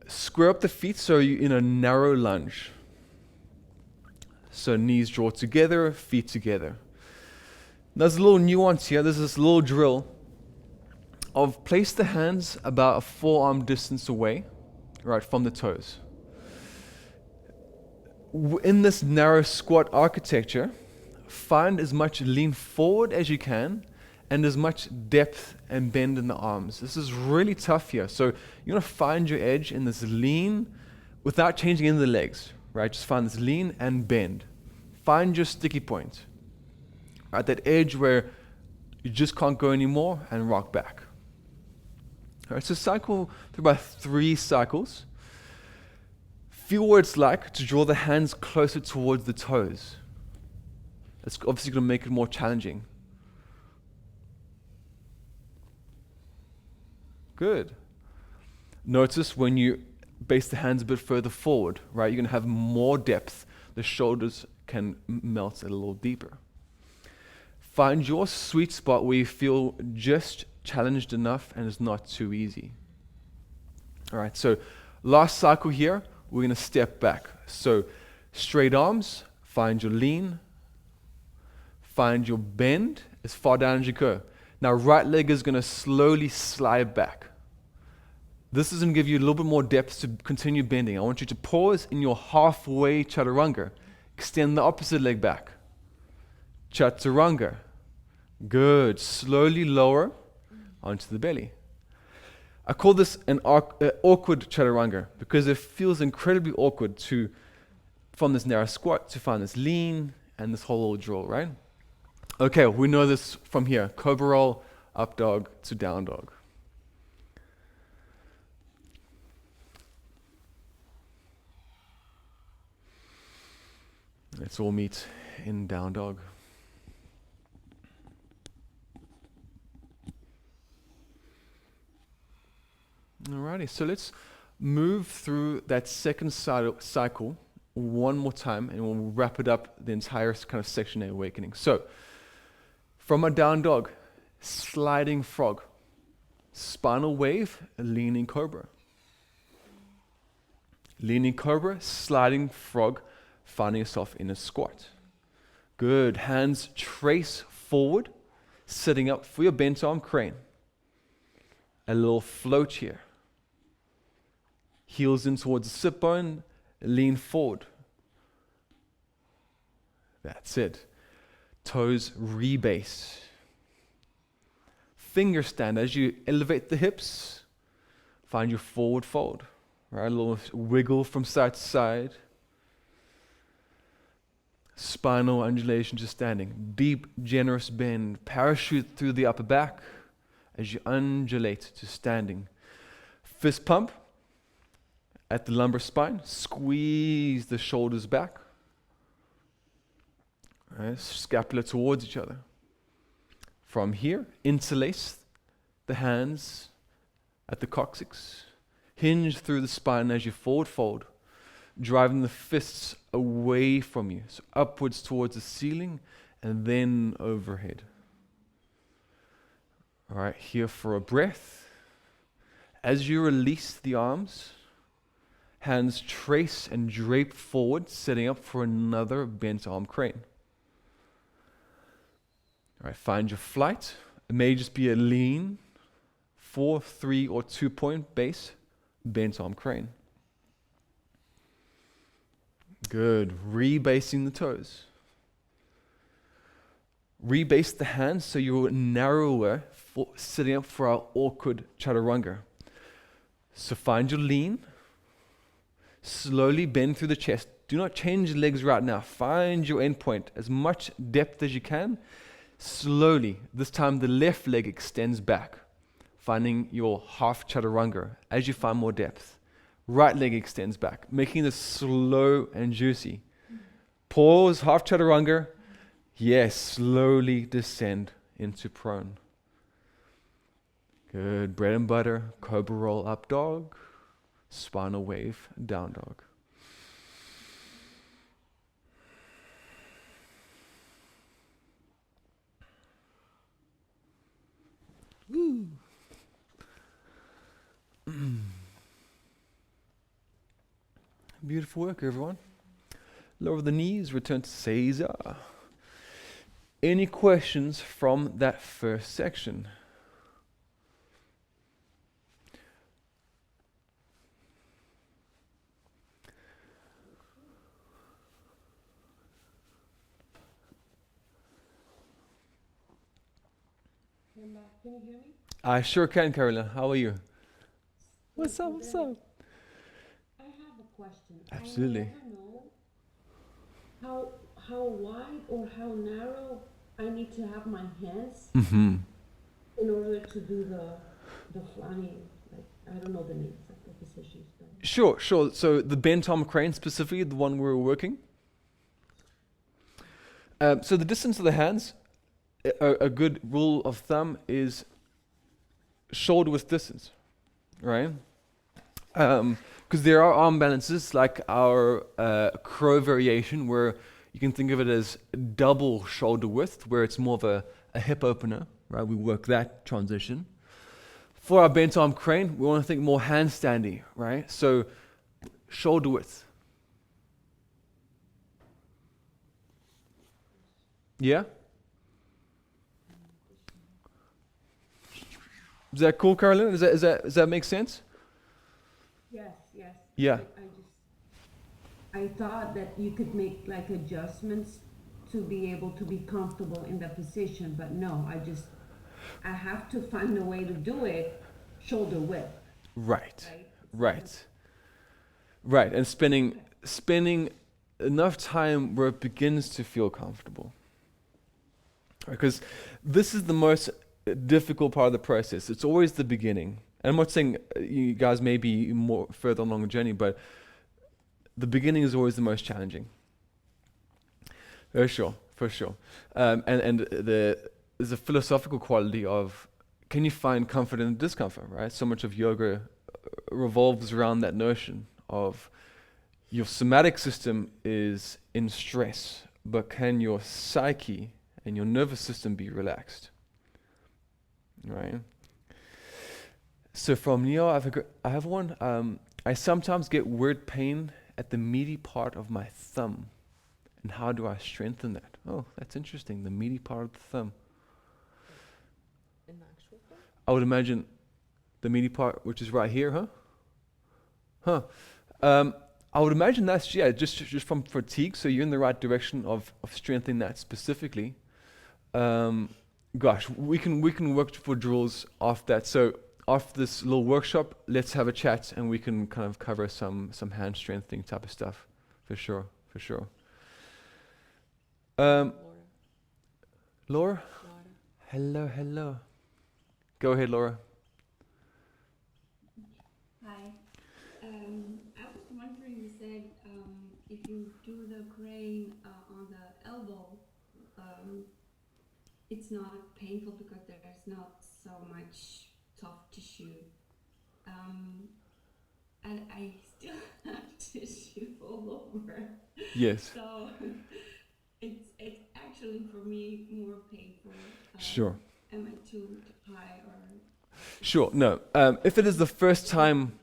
square up the feet so you're in a narrow lunge. So knees draw together, feet together. There's a little nuance here. There's this little drill of place the hands about a forearm distance away, right, from the toes. In this narrow squat architecture, find as much lean forward as you can and as much depth and bend in the arms. This is really tough here. So you want to find your edge in this lean without changing in the legs, right? Just find this lean and bend. Find your sticky point, right? That edge where you just can't go anymore and rock back. All right, so cycle through about 3 cycles. Feel what it's like to draw the hands closer towards the toes. That's obviously going to make it more challenging. Good. Notice when you base the hands a bit further forward, right? You're going to have more depth. The shoulders can melt a little deeper. Find your sweet spot where you feel just challenged enough and it's not too easy. All right, so last cycle here, we're going to step back. So straight arms, find your lean, find your bend as far down as you go. Now right leg is going to slowly slide back. This is going to give you a little bit more depth to continue bending. I want you to pause in your halfway chaturanga. Extend the opposite leg back. Chaturanga. Good. Slowly lower onto the belly. I call this an awkward chaturanga because it feels incredibly awkward to, from this narrow squat, to find this lean and this whole little draw, right? Okay, we know this from here. Cobra roll, up dog to down dog. Let's all meet in down dog. Alrighty, so let's move through that second cycle one more time and we'll wrap it up the entire kind of section of awakening. So, from a down dog, sliding frog, spinal wave, leaning cobra. Leaning cobra, sliding frog, finding yourself in a squat. Good, hands trace forward, sitting up for your bent arm crane. A little float here. Heels in towards the sit bone, lean forward. That's it. Toes rebase. Finger stand as you elevate the hips. Find your forward fold. Right, a little wiggle from side to side. Spinal undulation to standing. Deep, generous bend. Parachute through the upper back as you undulate to standing. Fist pump at the lumbar spine. Squeeze the shoulders back. Right, scapula towards each other. From here, interlace the hands at the coccyx. Hinge through the spine as you forward fold, driving the fists away from you, so upwards towards the ceiling and then overhead. All right, here for a breath. As you release the arms, hands trace and drape forward, setting up for another bent arm crane. All right, find your flight. It may just be a lean 4, 3, or 2-point base bent arm crane. Good. Rebasing the toes. Rebase the hands so you're narrower for sitting up for our awkward chaturanga. So find your lean. Slowly bend through the chest. Do not change legs right now. Find your end point. As much depth as you can. Slowly. This time the left leg extends back. Finding your half chaturanga as you find more depth. Right leg extends back, making this slow and juicy. Pause, half chaturanga. Yes, slowly descend into prone. Good, bread and butter, cobra roll up dog, spinal wave, down dog. Woo. Beautiful work, everyone. Lower the knees, return to Caesar. Any questions from that first section? Kemba, can you hear me? I sure can, Carolyn. How are you? What's up? What's up? I have a question. Absolutely. I never know how wide or how narrow I need to have my hands Mm-hmm. in order to do the flying. Like, I don't know the names of the positions. But Sure. So the bent arm crane, specifically the one we were working. So the distance of the hands, a good rule of thumb is shoulder width distance, right? Because there are arm balances like our crow variation where you can think of it as double shoulder width, where it's more of a hip opener, right? We work that transition. For our bent arm crane, we want to think more handstandy, right? So shoulder width. Yeah? Is that cool, Carolyn? Does that make sense? yes. Yeah. I thought that you could make like adjustments to be able to be comfortable in the position, but no, I have to find a way to do it shoulder width, Right. right? Right. Right. And spending enough time where it begins to feel comfortable. Because this is the most difficult part of the process. It's always the beginning. And I'm not saying you guys may be more further along the journey, but the beginning is always the most challenging. For sure, for sure. There's a philosophical quality of, can you find comfort in discomfort, right? So much of yoga revolves around that notion of your somatic system is in stress, but can your psyche and your nervous system be relaxed, right? So from Neo, I have one. I sometimes get weird pain at the meaty part of my thumb. And how do I strengthen that? Oh, that's interesting. The meaty part of the thumb. In the actual thumb? I would imagine the meaty part, which is right here, I would imagine that's, just from fatigue. So you're in the right direction of strengthening that specifically. Gosh, we can work for drills off that. So after this little workshop, let's have a chat and we can kind of cover some hand strengthening type of stuff, for sure. Laura. Laura. Hello. Go ahead, Laura. Hi. I was wondering, you said if you do the crane on the elbow, it's not painful because there's not so much soft tissue. And I still have tissue all over. Yes. So it's actually for me more painful. Sure. Am I too high or? Sure. No. If it is the first time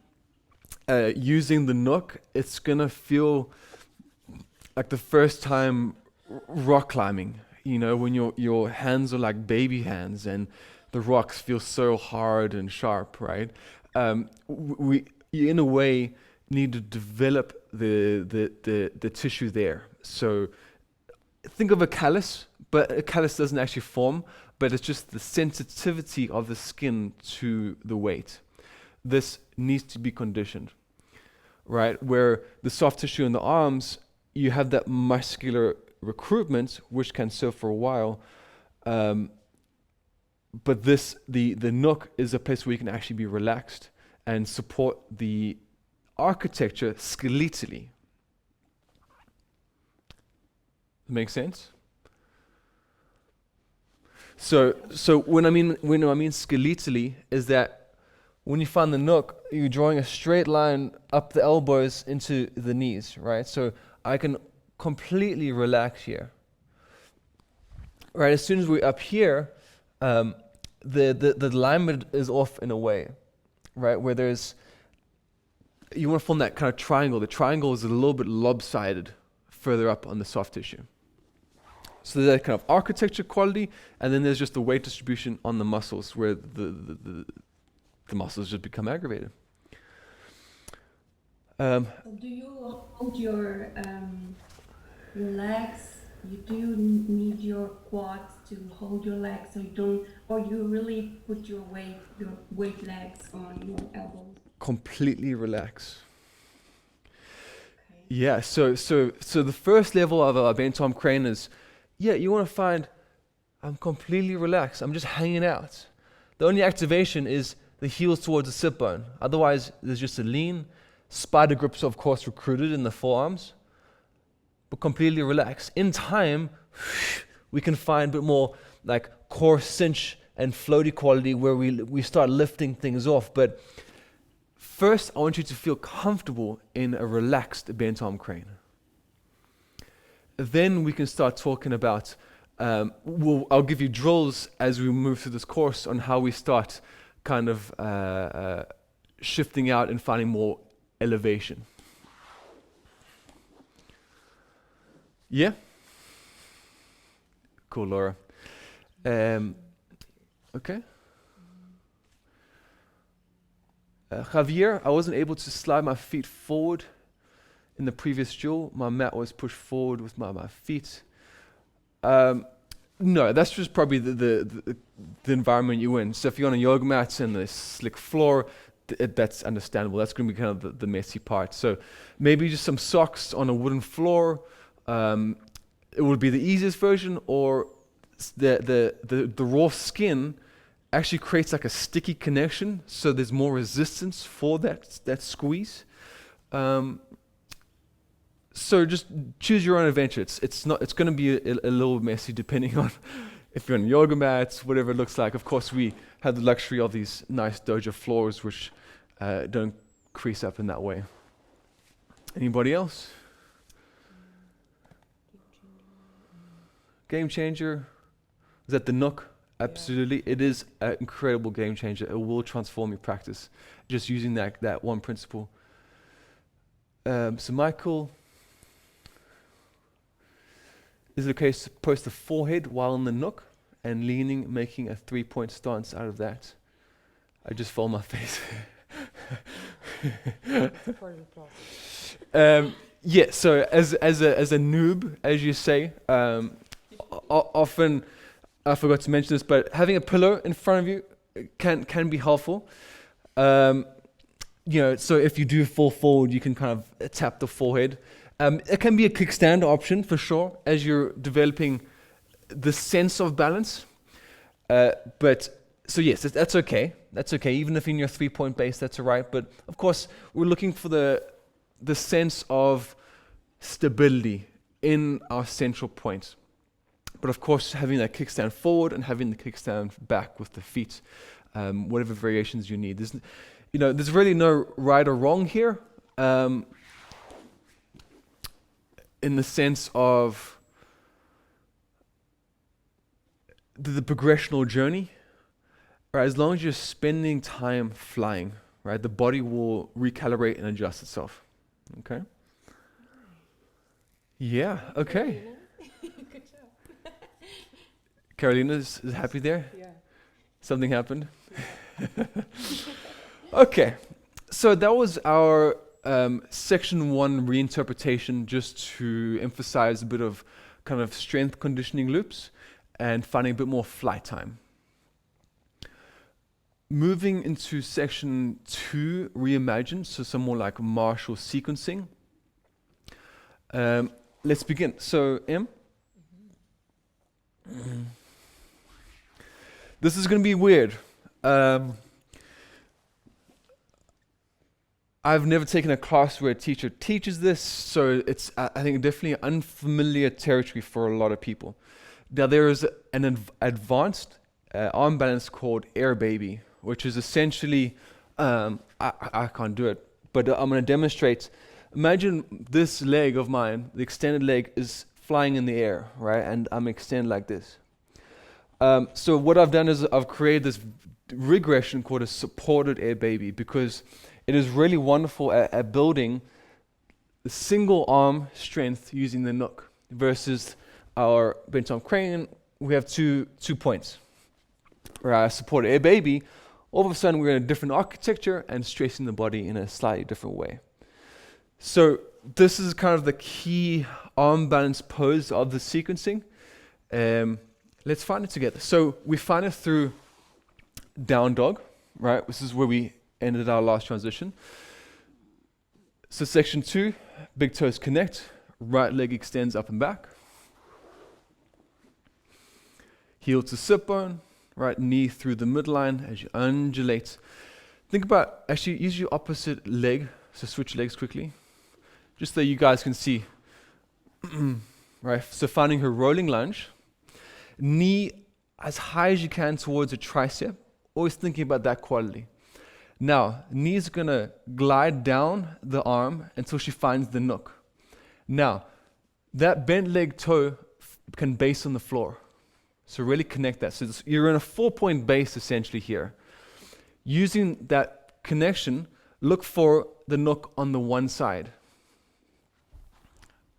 using the nook, it's gonna feel like the first time rock climbing. You know, when your hands are like baby hands and the rocks feel so hard and sharp, right? We in a way need to develop the tissue there. So think of a callus, but a callus doesn't actually form, but it's just the sensitivity of the skin to the weight. This needs to be conditioned, right? Where the soft tissue in the arms, you have that muscular recruitment, which can serve for a while, but the nook is a place where you can actually be relaxed and support the architecture skeletally. Make sense? So when I mean skeletally, is that when you find the nook, you're drawing a straight line up the elbows into the knees, right? So I can completely relax here. Right, as soon as we're up here, the alignment is off in a way, right? Where you want to form that kind of triangle. The triangle is a little bit lopsided further up on the soft tissue. So there's that kind of architecture quality, and then there's just the weight distribution on the muscles where the muscles just become aggravated. Do you hold your legs? Do you need your quads to hold your legs so you don't, or you really put your weight legs on your elbows? Completely relax. Okay. Yeah. So the first level of a bent arm crane is, you want to find, I'm completely relaxed. I'm just hanging out. The only activation is the heels towards the sit bone. Otherwise, there's just a lean. Spider grips, of course, recruited in the forearms, but completely relaxed. In time, we can find a bit more like core cinch and floaty quality where we start lifting things off. But first, I want you to feel comfortable in a relaxed bent arm crane. Then we can start talking about, I'll give you drills as we move through this course on how we start kind of shifting out and finding more elevation. Yeah? Cool, Laura. Okay. Javier, I wasn't able to slide my feet forward in the previous drill. My mat was pushed forward with my feet. No, that's just probably the environment you're in. So if you're on a yoga mat and a slick floor, that's understandable. That's going to be kind of the messy part. So maybe just some socks on a wooden floor. It would be the easiest version, or the raw skin actually creates like a sticky connection, so there's more resistance for that squeeze. So just choose your own adventure. It's going to be a little messy depending on if you're on yoga mats, whatever it looks like. Of course, we have the luxury of these nice dojo floors, which don't crease up in that way. Anybody else? Game changer. Is that the nook? Absolutely. Yeah. It is an incredible game changer. It will transform your practice just using that one principle. So Michael, is it okay to post the forehead while in the nook and leaning, making a 3-point stance out of that? I just fell on my face. It's part of the process. Yeah, so as a noob, as you say, often, I forgot to mention this, but having a pillow in front of you can be helpful. So if you do fall forward, you can kind of tap the forehead. It can be a kickstand option for sure, as you're developing the sense of balance. So yes, that's okay. That's okay. Even if in your 3-point base, that's all right. But of course, we're looking for the sense of stability in our central point. But of course, having that kickstand forward and having the kickstand back with the feet, whatever variations you need. There's really no right or wrong here, in the sense of the progressional journey. Right, as long as you're spending time flying, right, the body will recalibrate and adjust itself. Okay. Yeah. Okay. Good job. Carolina is happy there? Yeah. Something happened? Okay, so that was our section 1 reinterpretation, just to emphasize a bit of kind of strength conditioning loops and finding a bit more flight time. Moving into section 2, reimagine, so some more like martial sequencing. Let's begin. So, Em? This is going to be weird. I've never taken a class where a teacher teaches this, so it's, I think, definitely unfamiliar territory for a lot of people. Now, there is an advanced arm balance called Air Baby, which is essentially, I can't do it, but I'm going to demonstrate. Imagine this leg of mine, the extended leg, is flying in the air, right? And I'm extended like this. So what I've done is I've created this regression called a supported Air Baby, because it is really wonderful at building the single arm strength using the nook versus our bench arm crane. We have two points. Where I supported Air Baby, all of a sudden we're in a different architecture and stressing the body in a slightly different way. So this is kind of the key arm balance pose of the sequencing. Let's find it together. So we find it through down dog, right? This is where we ended our last transition. So section 2, big toes connect, right leg extends up and back. Heel to sit bone, right knee through the midline as you undulate. Think about, actually use your opposite leg, so switch legs quickly, just so you guys can see. Right, so finding her rolling lunge, knee as high as you can towards a tricep, always thinking about that quality. Now, knee's gonna glide down the arm until she finds the nook. Now, that bent leg toe can base on the floor. So really connect that. So you're in a 4-point base essentially here. Using that connection, look for the nook on the one side.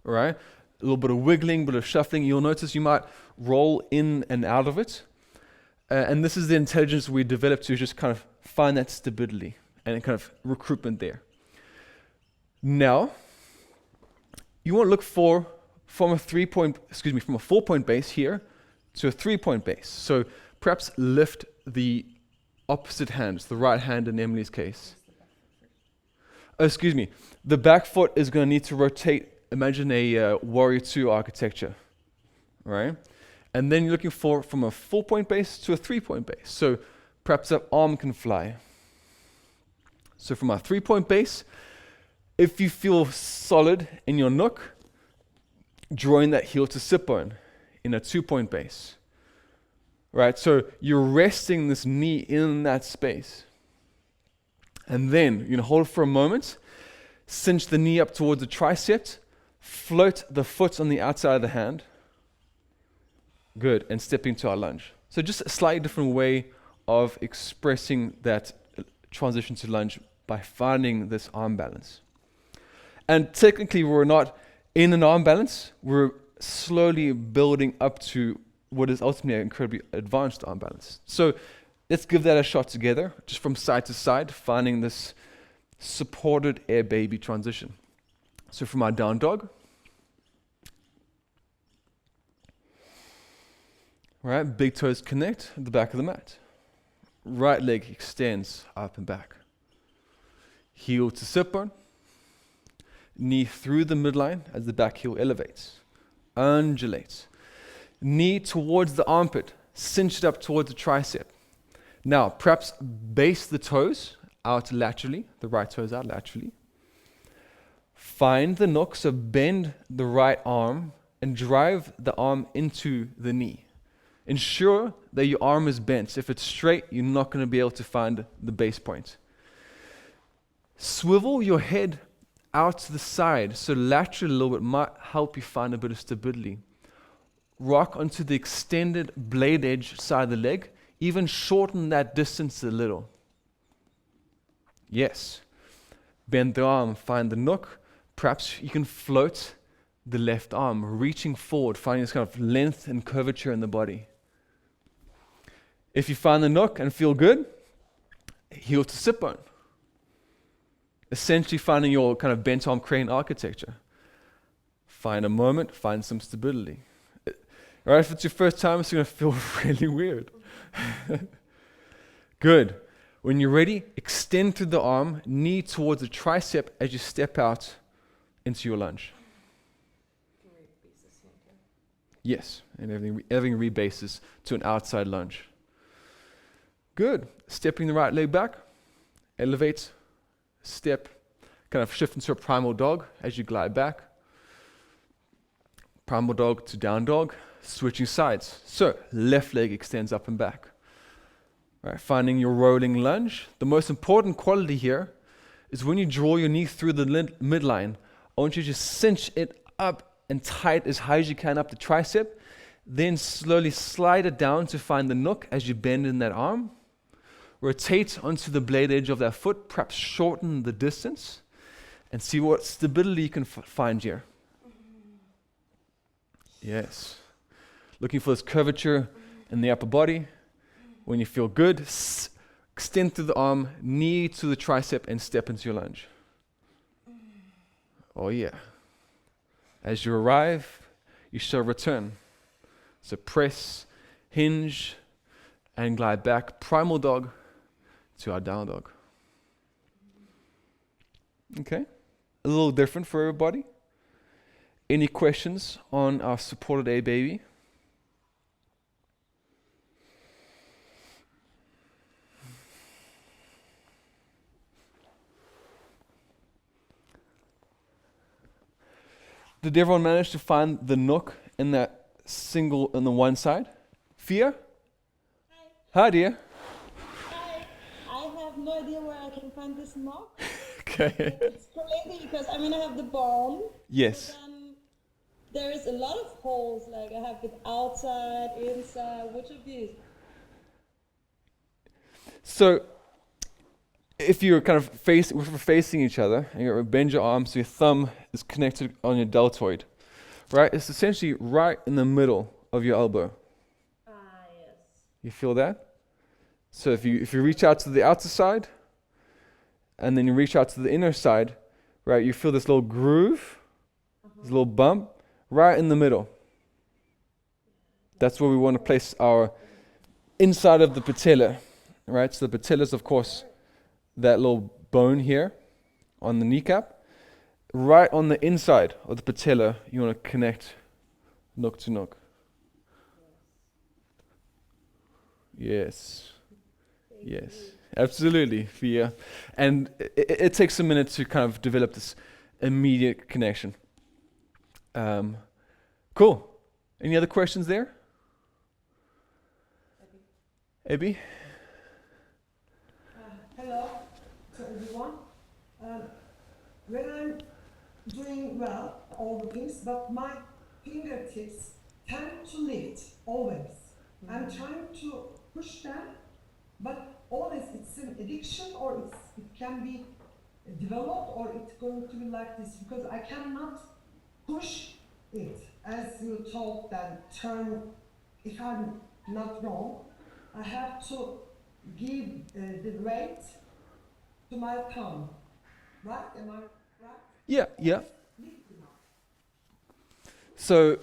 All right? A little bit of wiggling, a bit of shuffling. You'll notice you might roll in and out of it. And this is the intelligence we developed to just kind of find that stability and kind of recruitment there. Now, you want to look for from a 4-point base here to a 3-point base. So perhaps lift the opposite hand, the right hand in Emily's case. The back foot is going to need to rotate. Imagine a Warrior 2 architecture, right? And then you're looking for from a 4-point base to a 3-point base. So perhaps that arm can fly. So from our 3-point base, if you feel solid in your nook, drawing that heel to sit bone in a 2-point base, right? So you're resting this knee in that space. And then you're going to hold for a moment, cinch the knee up towards the tricep, float the foot on the outside of the hand. Good, and step into our lunge. So just a slightly different way of expressing that transition to lunge by finding this arm balance. And technically we're not in an arm balance, we're slowly building up to what is ultimately an incredibly advanced arm balance. So let's give that a shot together, just from side to side, finding this supported air baby transition. So from our down dog, right, big toes connect at the back of the mat. Right leg extends up and back. Heel to sit bone. Knee through the midline as the back heel elevates. Undulates. Knee towards the armpit. Cinch it up towards the tricep. Now, perhaps base the toes out laterally. The right toes out laterally. Find the nook, so bend the right arm and drive the arm into the knee. Ensure that your arm is bent. If it's straight, you're not going to be able to find the base point. Swivel your head out to the side, so lateral a little bit might help you find a bit of stability. Rock onto the extended blade edge side of the leg, even shorten that distance a little. Yes. Bend the arm, find the nook. Perhaps you can float the left arm, reaching forward, finding this kind of length and curvature in the body. If you find the nook and feel good, heel to sit bone. Essentially finding your kind of bent arm crane architecture. Find a moment, find some stability. Right, if it's your first time, it's going to feel really weird. Good. When you're ready, extend through the arm, knee towards the tricep as you step out into your lunge. Yes, and everything rebases to an outside lunge. Good. Stepping the right leg back, elevate, step, kind of shift into a primal dog as you glide back. Primal dog to down dog, switching sides. So, left leg extends up and back. Right, finding your rolling lunge. The most important quality here is when you draw your knee through the midline, I want you to just cinch it up and tight as high as you can up the tricep, then slowly slide it down to find the nook as you bend in that arm. Rotate onto the blade edge of that foot, perhaps shorten the distance, and see what stability you can find here. Yes. Looking for this curvature in the upper body. When you feel good, extend through the arm, knee to the tricep, and step into your lunge. Oh yeah. As you arrive, you shall return. So press, hinge, and glide back. Primal dog to our down dog. Okay? A little different for everybody. Any questions on our supported A baby? Did everyone manage to find the nook in that single on the one side? Fia? Hi. Hi, dear. Hi. I have no idea where I can find this knock. Okay. It's crazy because I have the bone. Yes. But then there is a lot of holes. Like I have it outside, inside. Which of these? So, if you're kind of facing each other, and you bend your arms so your thumb is connected on your deltoid, right? It's essentially right in the middle of your elbow. Yes. You feel that? So if you reach out to the outer side, and then you reach out to the inner side, right? You feel this little groove, this little bump, right in the middle. That's where we want to place our inside of the patella, right? So the patella is, of course, that little bone here on the kneecap. Right on the inside of the patella, you want to connect nook to nook. Yes. Yes. Absolutely, Fia. And it takes a minute to kind of develop this immediate connection. Cool. Any other questions there? Abby? Hello to everyone. When I'm doing well, all the things, but my fingertips tend to lift always. I'm trying to push them, but always it's an addiction, or it can be developed, or it's going to be like this, because I cannot push it. As you told that turn, if I'm not wrong, I have to give the weight to my thumb, right? Am I right? Yeah. So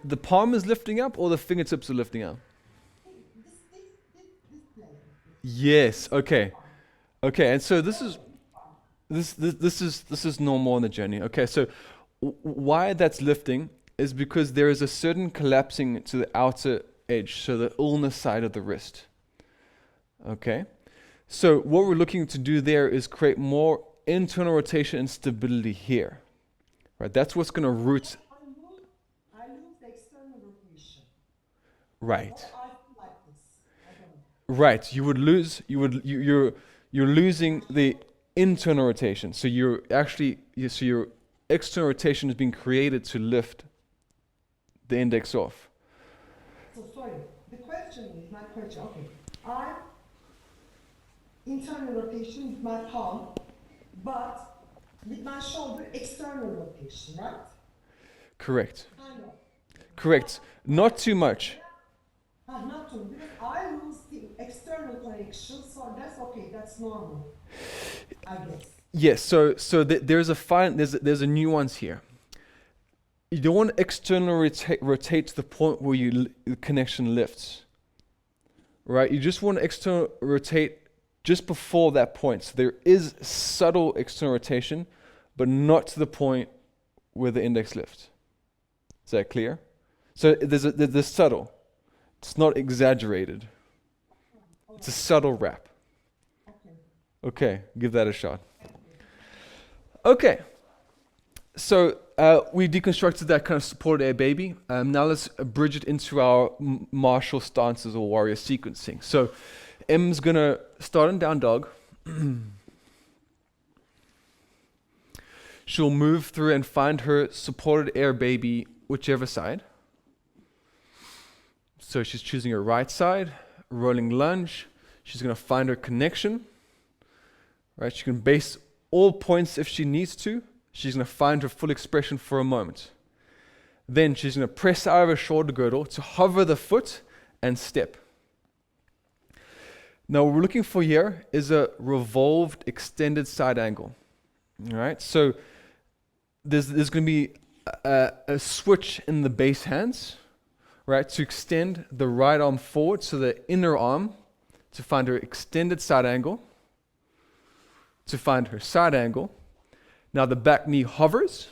the palm is lifting up, or the fingertips are lifting up? This plane. Yes. Okay. And so this is normal on the journey. Okay. So why that's lifting is because there is a certain collapsing to the outer edge, so the ulnar side of the wrist. Okay. So what we're looking to do there is create more internal rotation and stability here. Right. That's what's going to root. I lose the external rotation. Right. Or I feel like this. I don't know. Right. You're losing the internal rotation. So your external rotation is being created to lift the index off. So sorry. The question is, my question, okay. I internal rotation with my palm, but with my shoulder external rotation, right? Correct. Kind of. Correct. Not too much. Not to, because I lose the external connection, so that's okay, that's normal, I guess. Yes. So there's a nuance here. You don't want to externally rotate to the point where the connection lifts. Right? You just want to external rotate just before that point. So there is subtle external rotation, but not to the point where the index lifts. Is that clear? So there's subtle. It's not exaggerated. It's a subtle wrap. Okay, give that a shot. Okay. So we deconstructed that kind of supported air baby. Now let's bridge it into our martial stances or warrior sequencing. So M's going to start in down dog. She'll move through and find her supported air baby, whichever side. So she's choosing her right side, rolling lunge. She's going to find her connection. Right? She can base all points if she needs to. She's going to find her full expression for a moment. Then she's going to press out of her shoulder girdle to hover the foot and step. Now what we're looking for here is a revolved extended side angle. All right, so there's going to be a switch in the base hands, right, to extend the right arm forward, so the inner arm to find her extended side angle, to find her side angle. Now the back knee hovers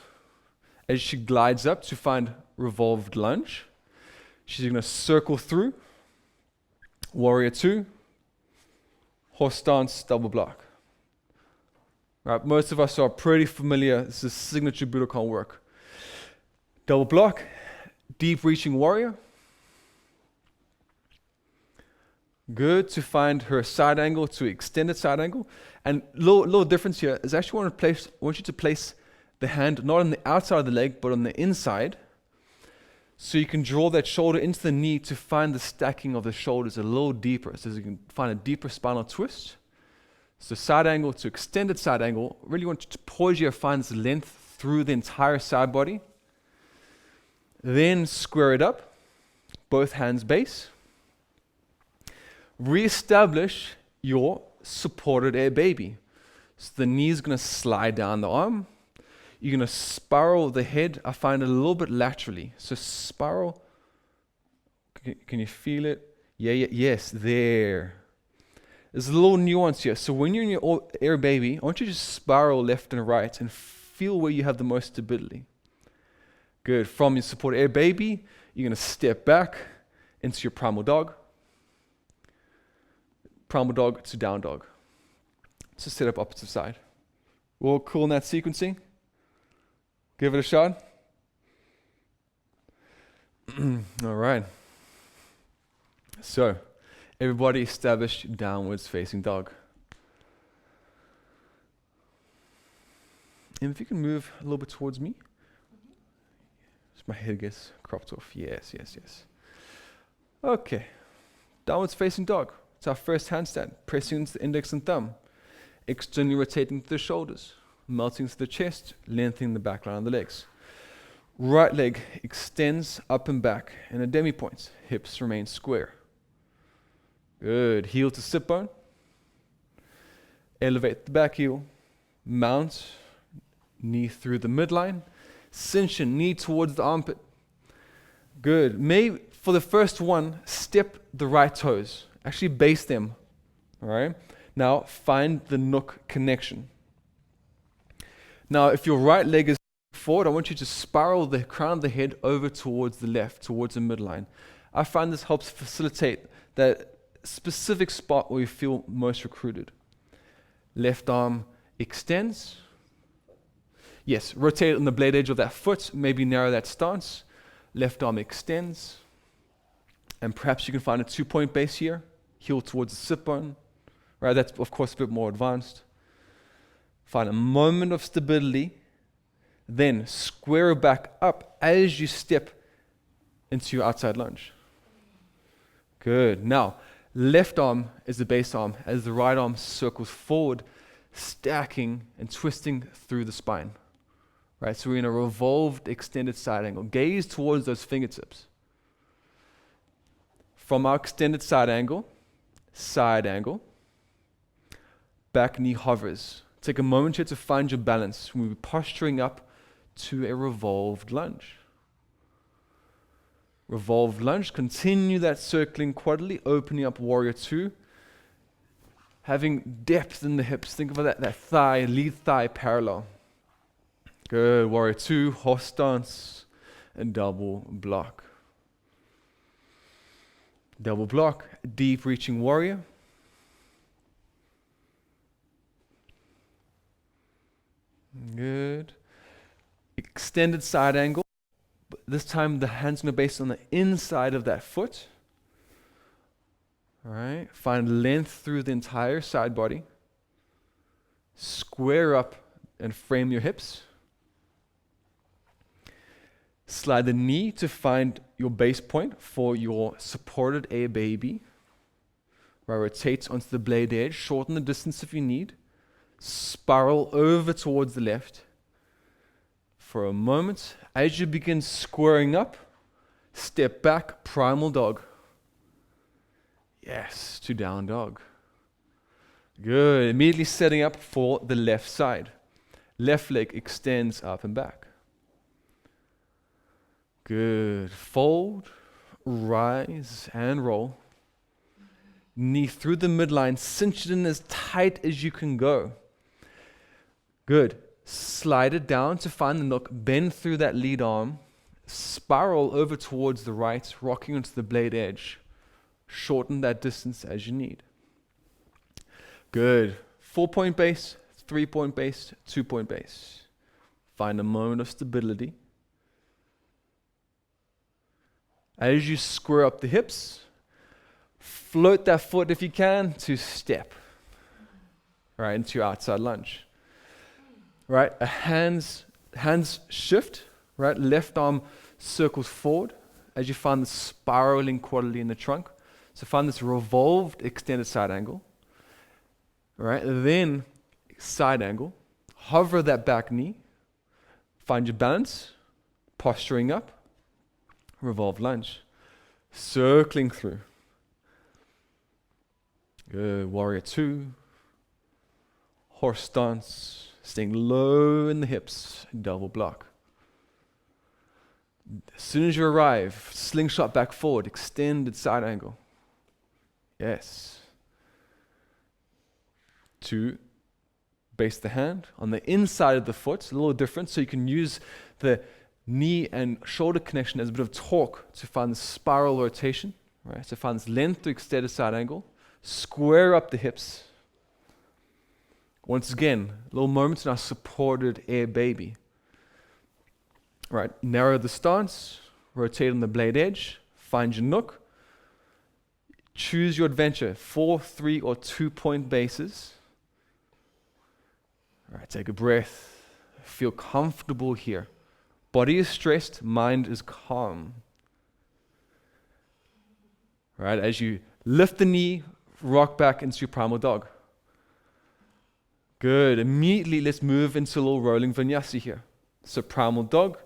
as she glides up to find revolved lunge. She's going to circle through, warrior 2, horse stance, double block. Right, most of us are pretty familiar. This is signature Budokon work. Double block, deep reaching warrior. Good, to find her side angle, to extended side angle. And little difference here is actually I want you to place the hand not on the outside of the leg, but on the inside. So you can draw that shoulder into the knee to find the stacking of the shoulders a little deeper, so you can find a deeper spinal twist. So side angle to extended side angle. Really want you to pause here, find this length through the entire side body. Then square it up, both hands base. Re-establish your supported air baby. So the knee is going to slide down the arm. you're going to spiral the head. I find it a little bit laterally. So spiral. Can you feel it? Yeah, yes, there. There's a little nuance here. So when you're in your air baby, I want you to just spiral left and right and feel where you have the most stability. Good. From your support air baby, you're going to step back into your primal dog. Primal dog to down dog. So set up opposite side. We're all cool in that sequencing? Give it a shot. All right. So, everybody established downwards facing dog. And if you can move a little bit towards me. Just my head gets cropped off. Yes. Okay. Downwards facing dog. It's our first handstand. Pressing into the index and thumb. Externally rotating to the shoulders. Melting to the chest. Lengthening the back line of the legs. Right leg extends up and back in a demi-point. Hips remain square. Good. Heel to sit bone. Elevate the back heel. Mount. Knee through the midline. Cinch your knee towards the armpit. Good. Maybe for the first one, step the right toes. Actually base them. All right. Now find the nook connection. Now if your right leg is forward, I want you to spiral the crown of the head over towards the left, towards the midline. I find this helps facilitate that specific spot where you feel most recruited. Left arm extends. Yes, rotate on the blade edge of that foot, maybe narrow that stance. Left arm extends. And perhaps you can find a 2-point base here. Heel towards the sit bone. Right, that's of course a bit more advanced. Find a moment of stability. Then square back up as you step into your outside lunge. Good. Now, left arm is the base arm as the right arm circles forward, stacking and twisting through the spine. Right, so we're in a revolved extended side angle. Gaze towards those fingertips. From our extended side angle, back knee hovers. Take a moment here to find your balance. We'll be posturing up to a revolved lunge. Revolved lunge, continue that circling quadrily, opening up warrior 2. Having depth in the hips, think of that thigh, lead thigh parallel. Good, warrior 2, horse stance, and double block. Double block, deep reaching warrior. Good. Extended side angle. But this time the hands are going to be based on the inside of that foot. All right. Find length through the entire side body. Square up and frame your hips. Slide the knee to find your base point for your supported air baby. Right, rotate onto the blade edge. Shorten the distance if you need. Spiral over towards the left. For a moment, as you begin squaring up, step back, primal dog. Yes, to down dog. Good. Immediately setting up for the left side. Left leg extends up and back. Good. Fold, rise, and roll. Knee through the midline, cinch it in as tight as you can go. Good. Slide it down to find the nook, bend through that lead arm, spiral over towards the right, rocking onto the blade edge. Shorten that distance as you need. Good. 4-point base, 3-point base, 2-point base. Find a moment of stability. As you square up the hips, float that foot if you can to step. Right, into your outside lunge. Right, a hands shift, right? Left arm circles forward as you find the spiraling quality in the trunk. So find this revolved extended side angle. Right, then side angle. Hover that back knee. Find your balance. Posturing up. Revolved lunge. Circling through. Good. Warrior 2. Horse stance. Staying low in the hips, double block. As soon as you arrive, slingshot back forward, extended side angle. Yes. 2, base the hand on the inside of the foot, a little different, so you can use the knee and shoulder connection as a bit of torque to find the spiral rotation, right? So find this length to extended side angle, square up the hips. Once again, little moments in our supported air baby. Right, narrow the stance, rotate on the blade edge, find your nook, choose your adventure, 4, 3, or 2-point bases. All right, take a breath, feel comfortable here. Body is stressed, mind is calm. All right, as you lift the knee, rock back into your primal dog. Good, immediately let's move into a little rolling vinyasa here. So primal dog,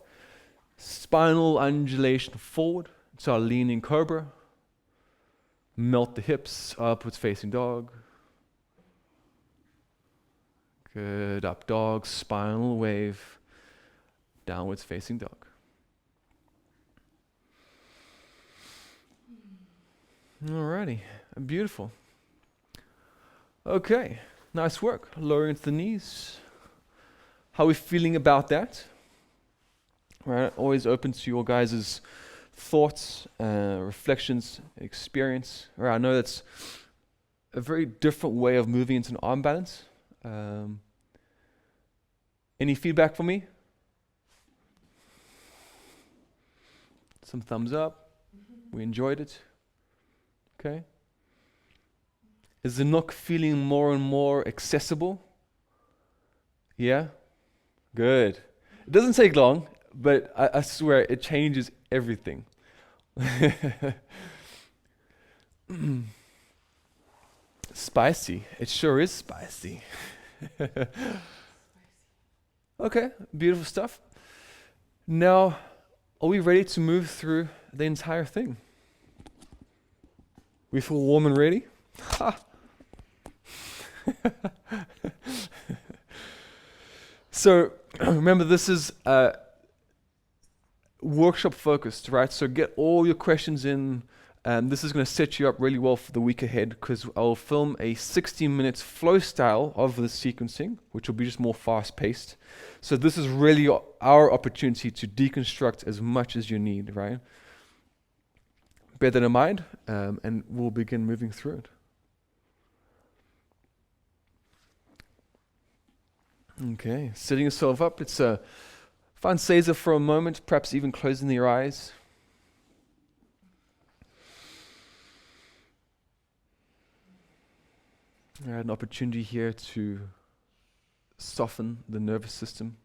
spinal undulation forward, so our leaning cobra. Melt the hips, upwards facing dog. Good, up dog, spinal wave, downwards facing dog. Alrighty, beautiful. Okay, nice work. Lowering into the knees. How are we feeling about that? Right, always open to your guys' thoughts, reflections, experience. Right, I know that's a very different way of moving into an arm balance. Any feedback for me? Some thumbs up. We enjoyed it. Okay. Is the nook feeling more and more accessible? Yeah? Good. It doesn't take long, but I swear it changes everything. Spicy. It sure is spicy. Okay, beautiful stuff. Now, are we ready to move through the entire thing? We feel warm and ready? Ha! So, remember, this is workshop focused, right? So get all your questions in. This is going to set you up really well for the week ahead, because I'll film a 60-minute flow style of the sequencing, which will be just more fast-paced. So this is really our opportunity to deconstruct as much as you need, right? Bear that in mind, and we'll begin moving through it. Okay, setting yourself up. Let's find Seiza for a moment, perhaps even closing your eyes. I had an opportunity here to soften the nervous system.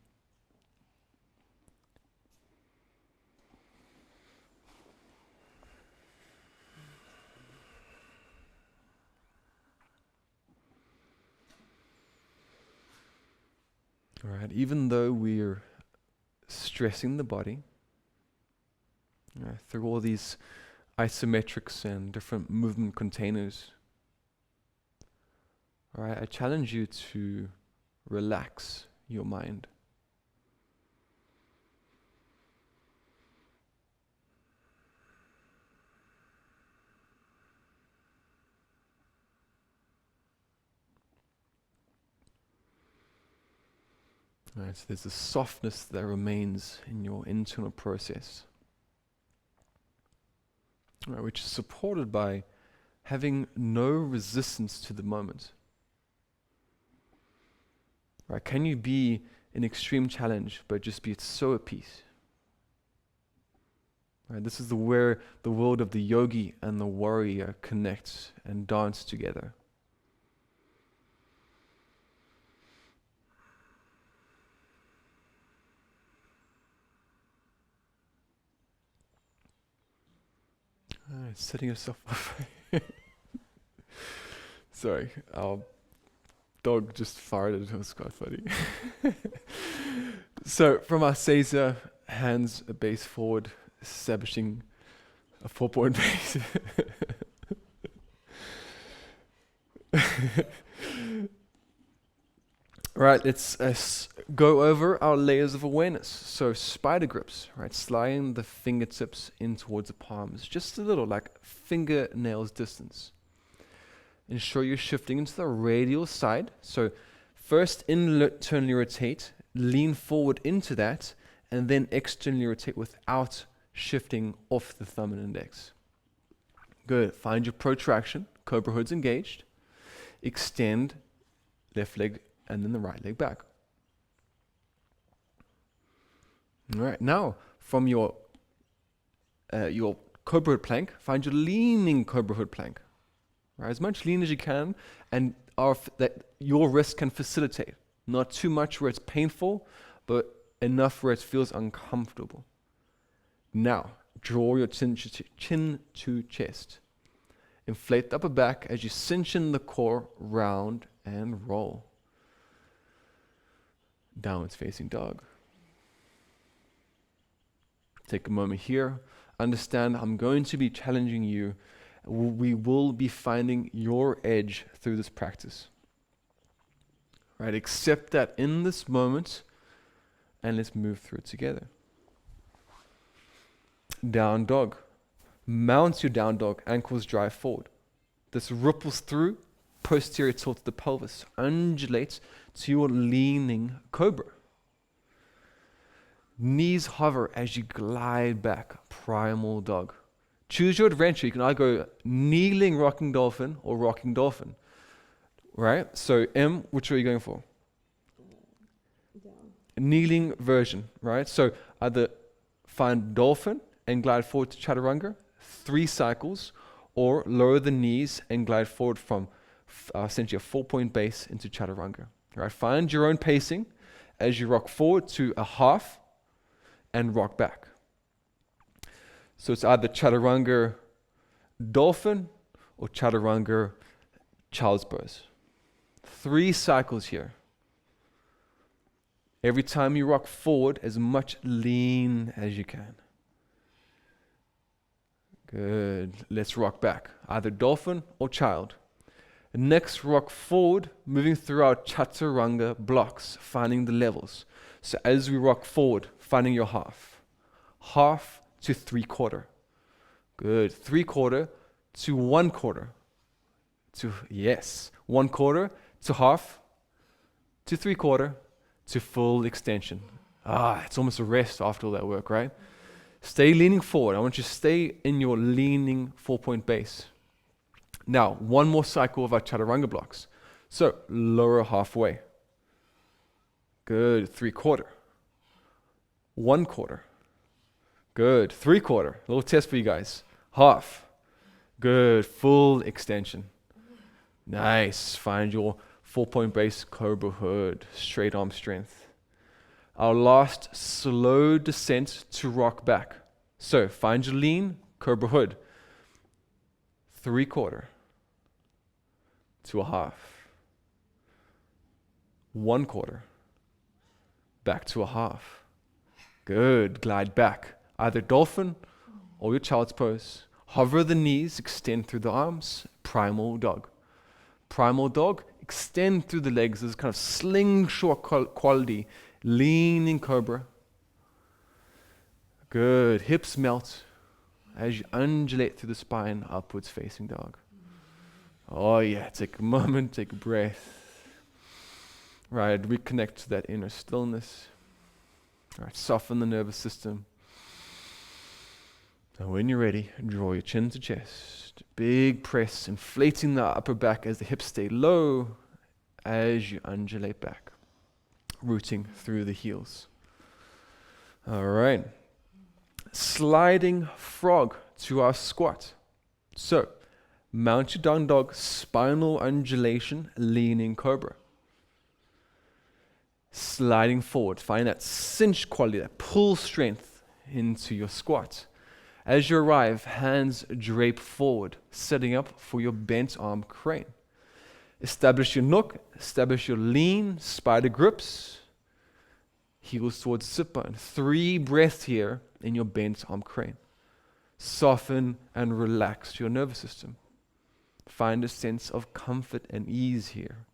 All right, even though we're stressing the body through all these isometrics and different movement containers, all right, I challenge you to relax your mind. All right, so there's a softness that remains in your internal process, all right, which is supported by having no resistance to the moment. Right? Can you be in extreme challenge but just be so at peace? Right? This is where the world of the yogi and the warrior connect and dance together. Setting yourself up. Sorry, our dog just farted. It was quite funny. So from our Seiza, hands a base forward, establishing a 4-point base. Right, let's go over our layers of awareness. So spider grips, right, sliding the fingertips in towards the palms, just a little, like fingernails distance. Ensure you're shifting into the radial side. So first internally rotate, lean forward into that, and then externally rotate without shifting off the thumb and index. Good. Find your protraction. Cobra hood's engaged. Extend left leg and then the right leg back. All right. Now, from your cobra hood plank, find your leaning cobra hood plank. Right, as much lean as you can, and that your wrist can facilitate. Not too much where it's painful, but enough where it feels uncomfortable. Now, draw your chin to chest. Inflate the upper back as you cinch in the core, round and roll. Downwards facing dog. Take a moment here. Understand I'm going to be challenging you. We will be finding your edge through this practice. Right? Accept that in this moment, and let's move through it together. Down dog. Mount your down dog, ankles drive forward. This ripples through, posterior tilt of the pelvis. Undulate to your leaning cobra. Knees hover as you glide back, primal dog. Choose your adventure. You can either go kneeling rocking dolphin or rocking dolphin. Right? So M, which are you going for? Down. Kneeling version, right? So either find dolphin and glide forward to chaturanga, 3 cycles, or lower the knees and glide forward from essentially a 4-point base into chaturanga. Right? Find your own pacing as you rock forward to a half and rock back. So it's either chaturanga dolphin or chaturanga child's pose. 3 cycles here. Every time you rock forward, as much lean as you can. Good. Let's rock back. Either dolphin or child. Next, rock forward, moving through our chaturanga blocks, finding the levels. So as we rock forward, finding your half. Half to 3/4. Good. 3/4 to 1/4. To, yes. 1/4 to half to 3/4 to full extension. It's almost a rest after all that work, right? Stay leaning forward. I want you to stay in your leaning 4-point base. Now, one more cycle of our chaturanga blocks. So, lower halfway. Good. 3/4. 1/4. Good. 3/4. A little test for you guys. Half. Good. Full extension. Nice. Find your 4-point base, cobra hood, straight arm strength. Our last slow descent to rock back. So find your lean, cobra hood. 3/4 to a half. 1/4 back to a half. Good. Glide back. Either dolphin or your child's pose. Hover the knees, extend through the arms. Primal dog. Primal dog, extend through the legs. This kind of slingshot quality. Leaning cobra. Good. Hips melt as you undulate through the spine, upwards facing dog. Oh yeah, take a moment, take a breath. Right, reconnect to that inner stillness. Right, soften the nervous system. And when you're ready, draw your chin to chest. Big press, inflating the upper back as the hips stay low as you undulate back, rooting through the heels. All right. Sliding frog to our squat. So, mount your down dog, spinal undulation, leaning cobra. Sliding forward, find that cinch quality, that pull strength into your squat. As you arrive, hands drape forward, setting up for your bent arm crane. Establish your nook, establish your lean, spider grips, heels towards supine. 3 breaths here in your bent arm crane. Soften and relax your nervous system. Find a sense of comfort and ease here.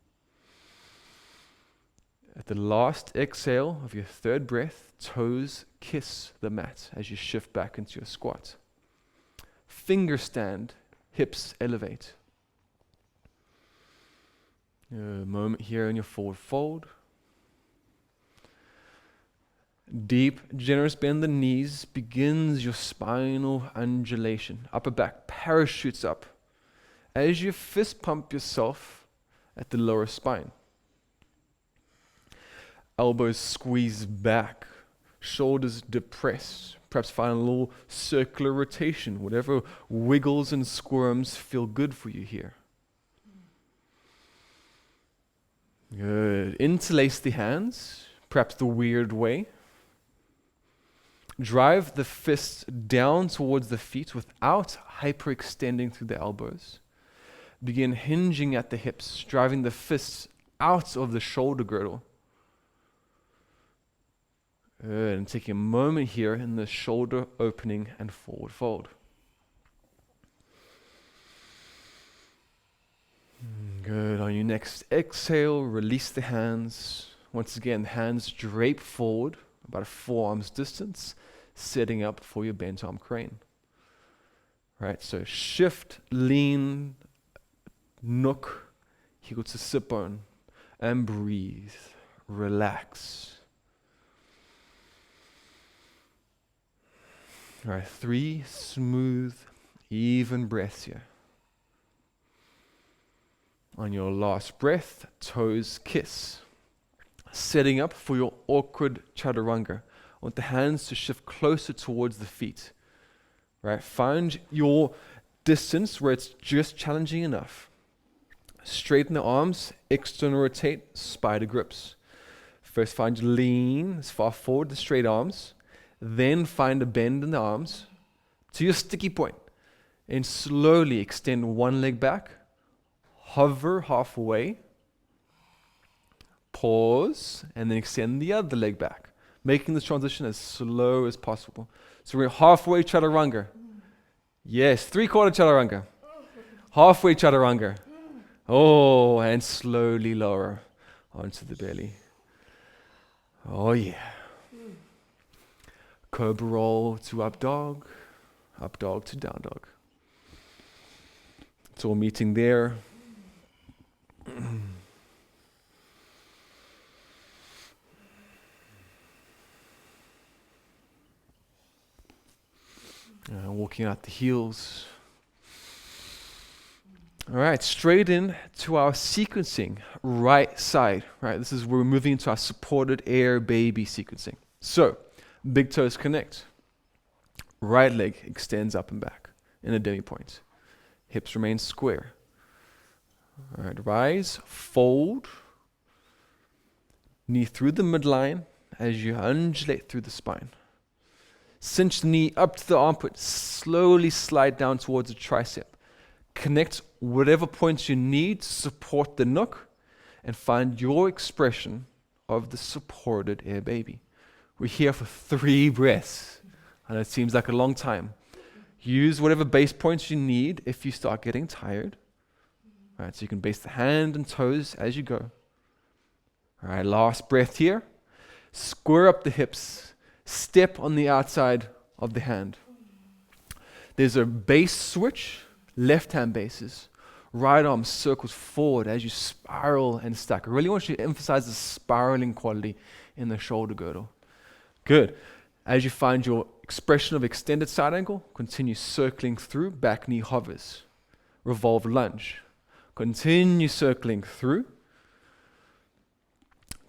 At the last exhale of your third breath, toes kiss the mat as you shift back into your squat. Finger stand, hips elevate. A moment here in your forward fold. Deep, generous bend the knees begins your spinal undulation. Upper back parachutes up as you fist pump yourself at the lower spine. Elbows squeeze back, shoulders depress. Perhaps find a little circular rotation. Whatever wiggles and squirms feel good for you here. Good. Interlace the hands, perhaps the weird way. Drive the fists down towards the feet without hyperextending through the elbows. Begin hinging at the hips, driving the fists out of the shoulder girdle. Good. And taking a moment here in the shoulder opening and forward fold. Good. On your next exhale, release the hands. Once again, hands drape forward, about a forearm's distance, setting up for your bent arm crane. Right, so shift, lean, nook, heel to sit bone, and breathe. Relax. All right, 3 smooth, even breaths here. On your last breath, toes kiss. Setting up for your awkward chaturanga. I want the hands to shift closer towards the feet. Right? Find your distance where it's just challenging enough. Straighten the arms, external rotate, spider grips. First find your lean as far forward, the straight arms. Then find a bend in the arms to your sticky point. And slowly extend one leg back. Hover halfway. Pause, and then extend the other leg back, making this transition as slow as possible. So we're halfway chaturanga. Yes, 3/4 chaturanga. Halfway chaturanga. Oh, and slowly lower onto the belly. Oh yeah. Cobra roll to up dog to down dog. It's all meeting there. Walking out the heels. All right, straight in to our sequencing, right side. Right, this is where we're moving into our supported air baby sequencing. So, big toes connect. Right leg extends up and back in a demi point. Hips remain square. All right, rise, fold. Knee through the midline as you undulate through the spine. Cinch the knee up to the armpit, slowly slide down towards the tricep. Connect whatever points you need to support the nook and find your expression of the supported air baby. We're here for 3 breaths. And it seems like a long time. Use whatever base points you need if you start getting tired. All right, so you can base the hand and toes as you go. All right, last breath here. Square up the hips. Step on the outside of the hand. There's a base switch, left hand bases. Right arm circles forward as you spiral and stack. I really want you to emphasize the spiraling quality in the shoulder girdle. Good. As you find your expression of extended side angle, continue circling through, back knee hovers. Revolved lunge. Continue circling through.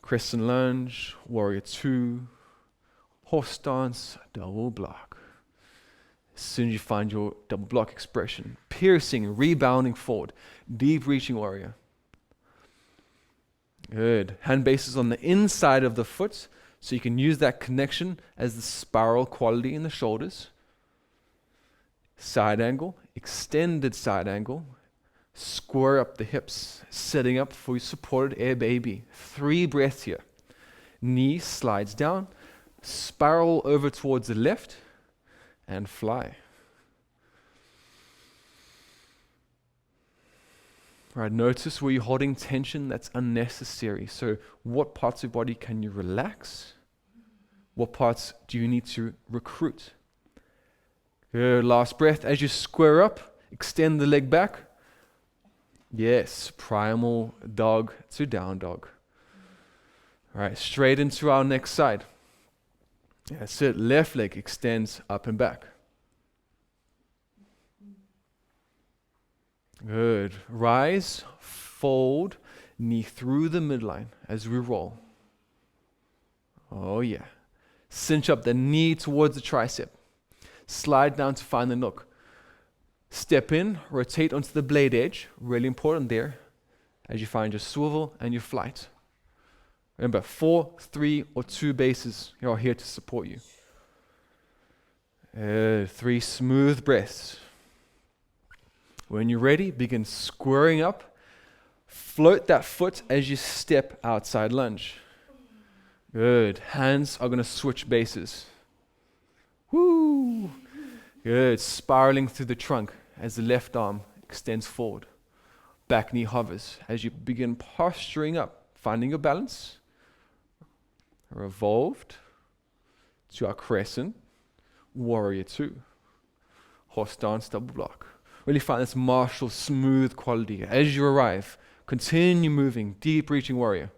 Crescent lunge, warrior 2. Horse stance, double block. As soon as you find your double block expression, piercing, rebounding forward, deep reaching warrior. Good. Hand bases on the inside of the foot, so you can use that connection as the spiral quality in the shoulders. Side angle, extended side angle. Square up the hips, setting up for your supported air baby. 3 breaths here. Knee slides down. Spiral over towards the left and fly. Right, notice where you're holding tension that's unnecessary. So what parts of your body can you relax? What parts do you need to recruit? Good, last breath. As you square up, extend the leg back. Yes, primal dog to down dog. All right, straight into our next side. That's it, left leg extends up and back. Good, rise, fold, knee through the midline as we roll. Oh yeah. Cinch up the knee towards the tricep. Slide down to find the nook. Step in, rotate onto the blade edge. Really important there as you find your swivel and your flight. Remember, 4, 3, or 2 bases are here to support you. 3 smooth breaths. When you're ready, begin squaring up. Float that foot as you step outside lunge. Good. Hands are going to switch bases. Woo! Good. Spiraling through the trunk as the left arm extends forward. Back knee hovers as you begin posturing up, finding your balance. Revolved to our crescent. Warrior 2. Horse dance double block. Really find this martial, smooth quality. As you arrive, continue moving, deep reaching warrior.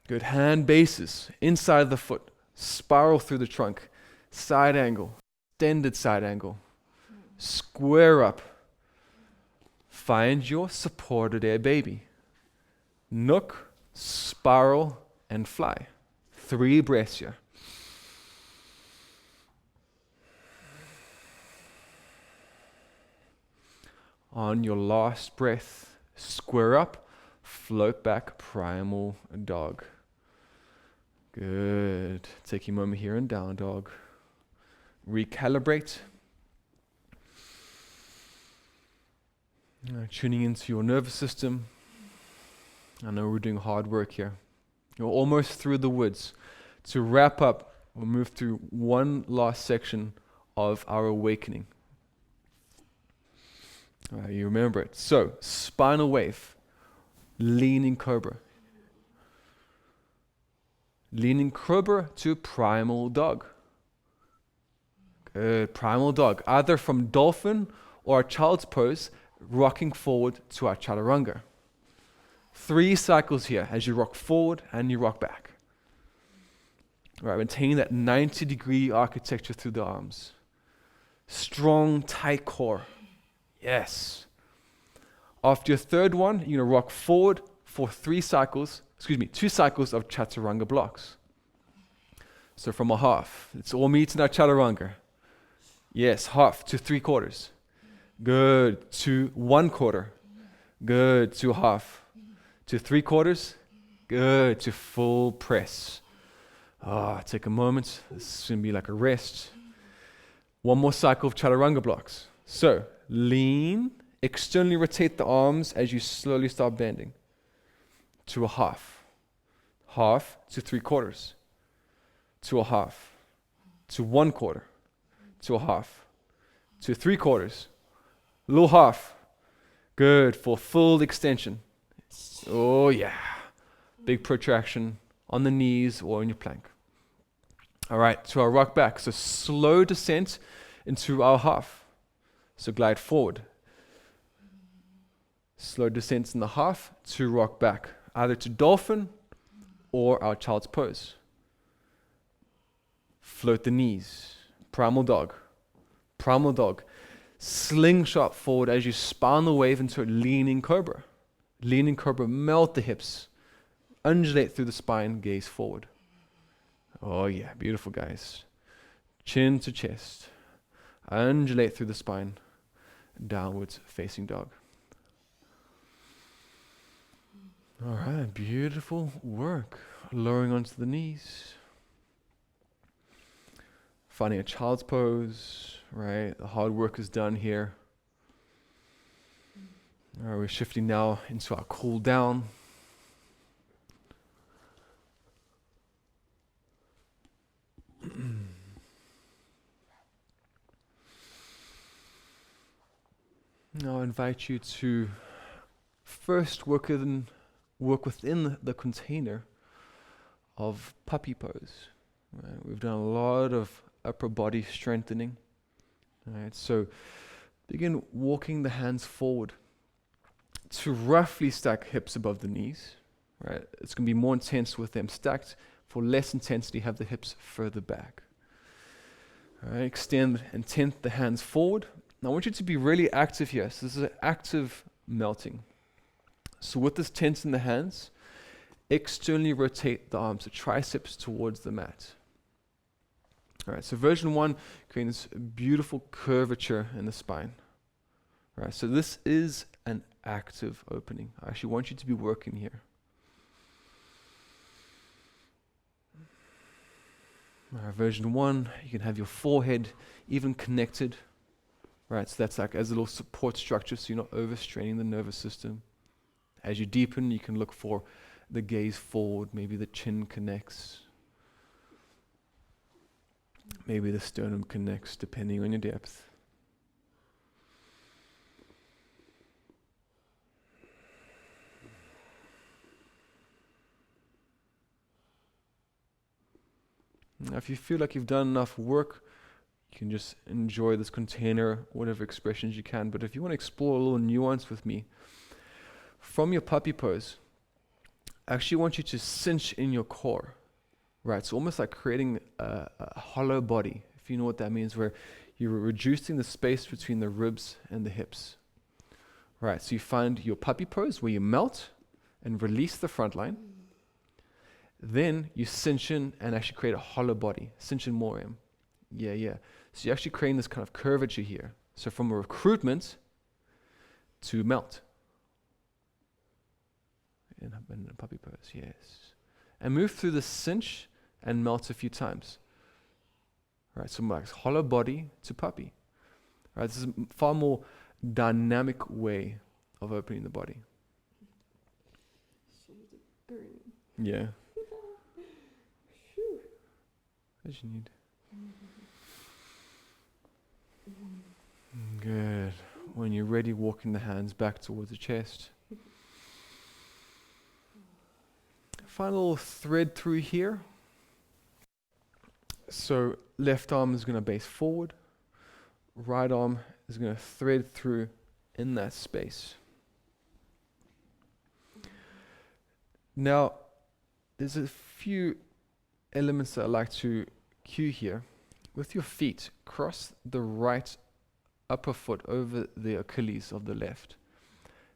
Good, hand bases, inside the foot, spiral through the trunk, side angle, extended side angle, square up. Find your supported air baby. Nook, spiral, and fly. 3 breaths here. On your last breath, square up, float back, primal dog. Good. Take a moment here in down dog. Recalibrate. Tuning into your nervous system. I know we're doing hard work here. You're almost through the woods. To wrap up, we'll move through one last section of our awakening. You remember it. So, spinal wave, leaning cobra. Leaning cobra to primal dog. Good, primal dog. Either from dolphin or child's pose, rocking forward to our chaturanga. 3 cycles here as you rock forward and you rock back. All right, maintaining that 90-degree architecture through the arms. Strong, tight core. Yes. After your third one, you're going to rock forward for 2 cycles of Chaturanga blocks. So from a half, it's all meets in our Chaturanga. Yes, half to 3/4. Good, to 1/4. Good, to half. To 3/4. Good, to full press. Take a moment. This is going to be like a rest. 1 more cycle of Chaturanga blocks. So, lean, externally rotate the arms as you slowly start bending. To a half. Half to 3/4. To a half. To 1/4. To a half. To 3/4. Little half. Good, for full extension. Oh yeah. Big protraction on the knees or in your plank. All right, to our rock back. So slow descent into our half. So glide forward. Slow descent in the half to rock back, either to dolphin or our child's pose. Float the knees. Primal dog. Primal dog. Slingshot forward as you spin the wave into a leaning cobra. Leaning cobra, melt the hips. Undulate through the spine, gaze forward. Oh yeah, beautiful guys. Chin to chest. Undulate through the spine. Downwards facing dog. All right, beautiful work. Lowering onto the knees. Finding a child's pose, right? The hard work is done here. All right, we're shifting now into our cool down. Now I invite you to first work within the container of puppy pose. Right? We've done a lot of upper body strengthening. Right? So begin walking the hands forward to roughly stack hips above the knees. Right? It's going to be more intense with them stacked. For less intensity, have the hips further back. All right, extend and tent the hands forward. Now I want you to be really active here. So this is an active melting. So with this tense in the hands, externally rotate the arms, the triceps towards the mat. All right, so version 1 creating this beautiful curvature in the spine. All right, so this is an active opening. I actually want you to be working here. Version 1, you can have your forehead even connected, right? So that's like as a little support structure, so you're not overstraining the nervous system. As you deepen, you can look for the gaze forward. Maybe the chin connects. Maybe the sternum connects, depending on your depth. Now, if you feel like you've done enough work, you can just enjoy this container, whatever expressions you can. But if you want to explore a little nuance with me, from your puppy pose, I actually want you to cinch in your core. Right, it's almost like creating a hollow body, if you know what that means, where you're reducing the space between the ribs and the hips. Right, so you find your puppy pose where you melt and release the front line. Then you cinch in and actually create a hollow body. Cinch in more, Em. Yeah. So you're actually creating this kind of curvature here. So from a recruitment to melt. In a puppy pose, yes. And move through the cinch and melt a few times. Right, so like hollow body to puppy. Right, this is a far more dynamic way of opening the body. Yeah. As you need. Good. When you're ready, walking the hands back towards the chest. Final thread through here. So left arm is going to base forward. Right arm is going to thread through in that space. Now, there's a few elements that I like to cue here. With your feet, cross the right upper foot over the Achilles of the left.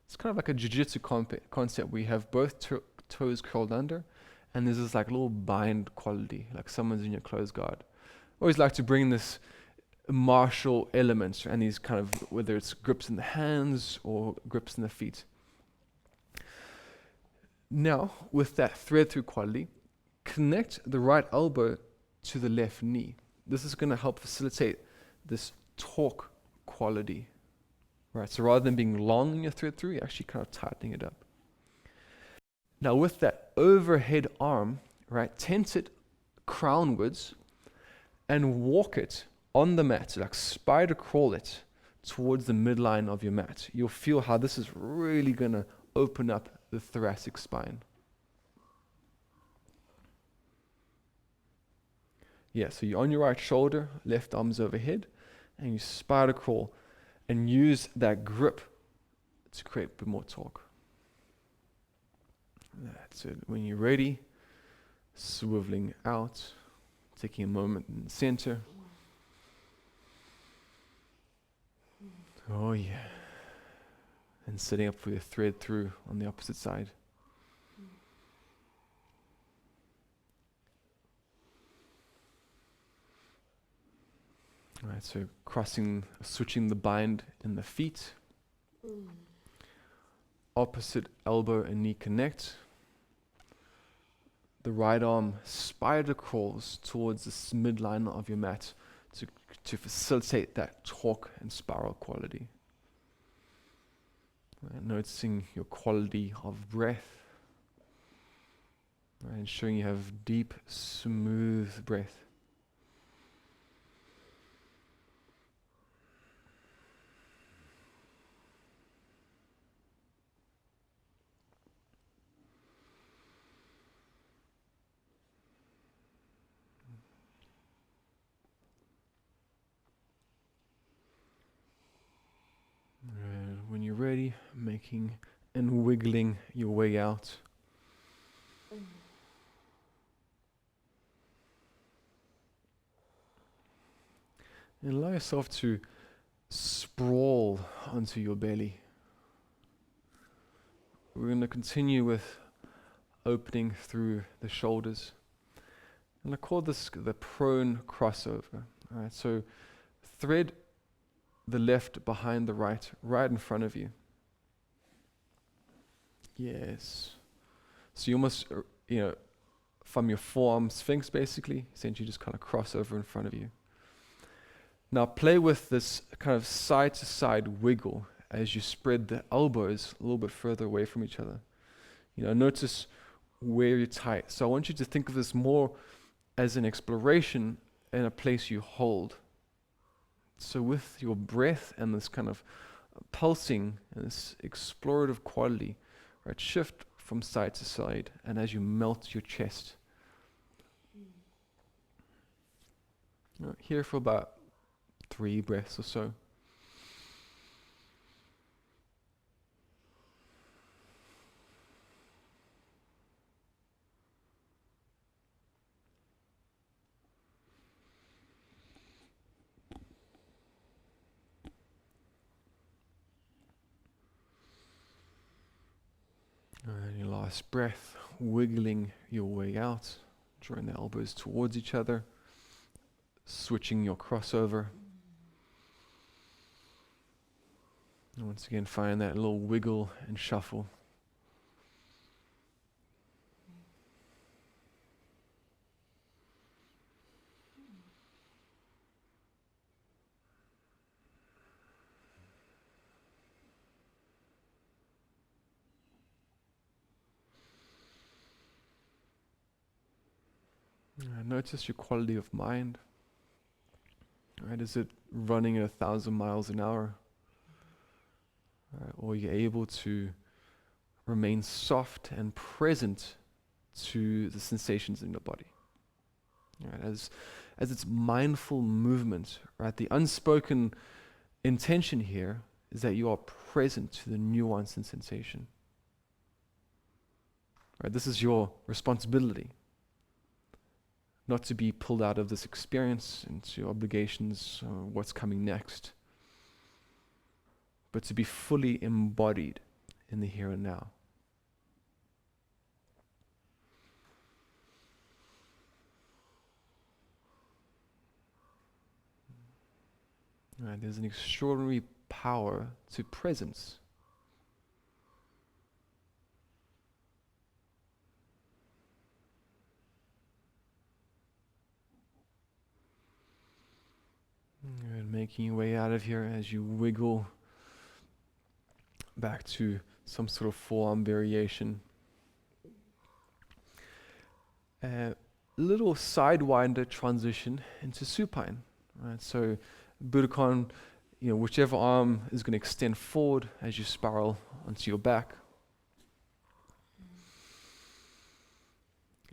It's kind of like a jiu-jitsu concept where you have both toes curled under, and there's this like little bind quality, like someone's in your closed guard. Always like to bring this martial element and these kind of, whether it's grips in the hands or grips in the feet. Now, with that thread through quality, connect the right elbow to the left knee. This is going to help facilitate this torque quality. Right, so rather than being long in your thread through, you're actually kind of tightening it up. Now with that overhead arm, right, tense it crownwards and walk it on the mat, like spider crawl it towards the midline of your mat. You'll feel how this is really going to open up the thoracic spine. Yeah, so you're on your right shoulder, left arm's overhead, and you spider crawl and use that grip to create a bit more torque. That's it. When you're ready, swiveling out, taking a moment in the center. Oh yeah. And setting up for your thread through on the opposite side. All right, so switching the bind in the feet. Opposite elbow and knee connect. The right arm spider crawls towards the midline of your mat to facilitate that torque and spiral quality. Right, noticing your quality of breath. Right, ensuring you have deep, smooth breath. making and wiggling your way out. And allow yourself to sprawl onto your belly. We're going to continue with opening through the shoulders. And I call this the prone crossover. All right, so thread the left behind the right, right in front of you. Yes. So you almost, from your forearm sphinx basically, essentially just kind of cross over in front of you. Now play with this kind of side to side wiggle as you spread the elbows a little bit further away from each other. Notice where you're tight. So I want you to think of this more as an exploration and a place you hold. So with your breath and this kind of pulsing and this explorative quality, right, shift from side to side, and as you melt your chest. Here for about 3 breaths or so. And your last breath, wiggling your way out, drawing the elbows towards each other, switching your crossover. And once again, find that little wiggle and shuffle. Notice your quality of mind. Right, is it running at 1,000 miles an hour? Right, or are you able to remain soft and present to the sensations in your body? Right, as it's mindful movement, right? The unspoken intention here is that you are present to the nuance and sensation. Right, this is your responsibility. Not to be pulled out of this experience into obligations or what's coming next, but to be fully embodied in the here and now. Right, there's an extraordinary power to presence. And making your way out of here as you wiggle back to some sort of forearm variation. Little sidewinder transition into supine. Right, so Budokon, whichever arm is going to extend forward as you spiral onto your back.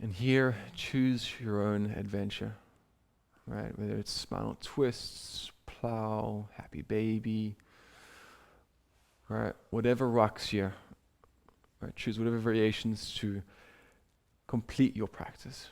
And here, choose your own adventure. Right, whether it's spinal twists, plow, happy baby, right, whatever rocks you, right, choose whatever variations to complete your practice.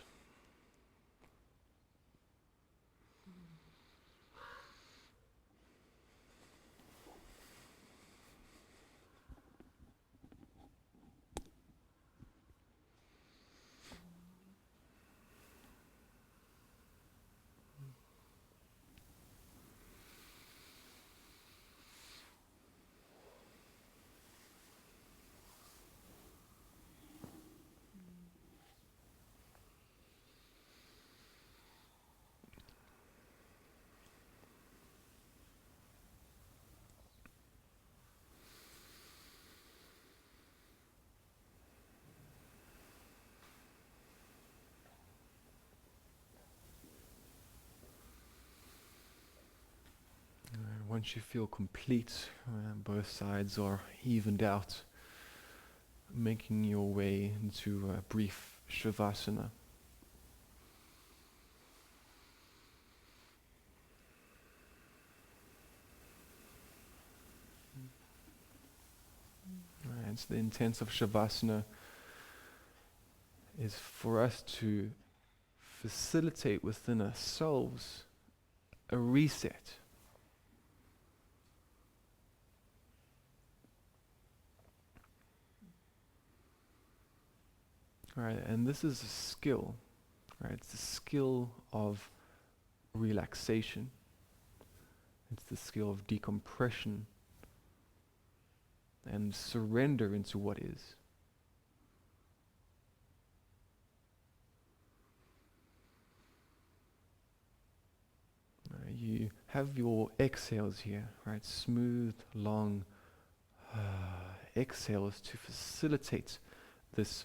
Once you feel complete, both sides are evened out, making your way into a brief Shavasana. And so the intent of Shavasana is for us to facilitate within ourselves a reset. Right, and this is a skill, right? It's the skill of relaxation. It's the skill of decompression and surrender into what is. You have your exhales here, right? Smooth, long exhales to facilitate this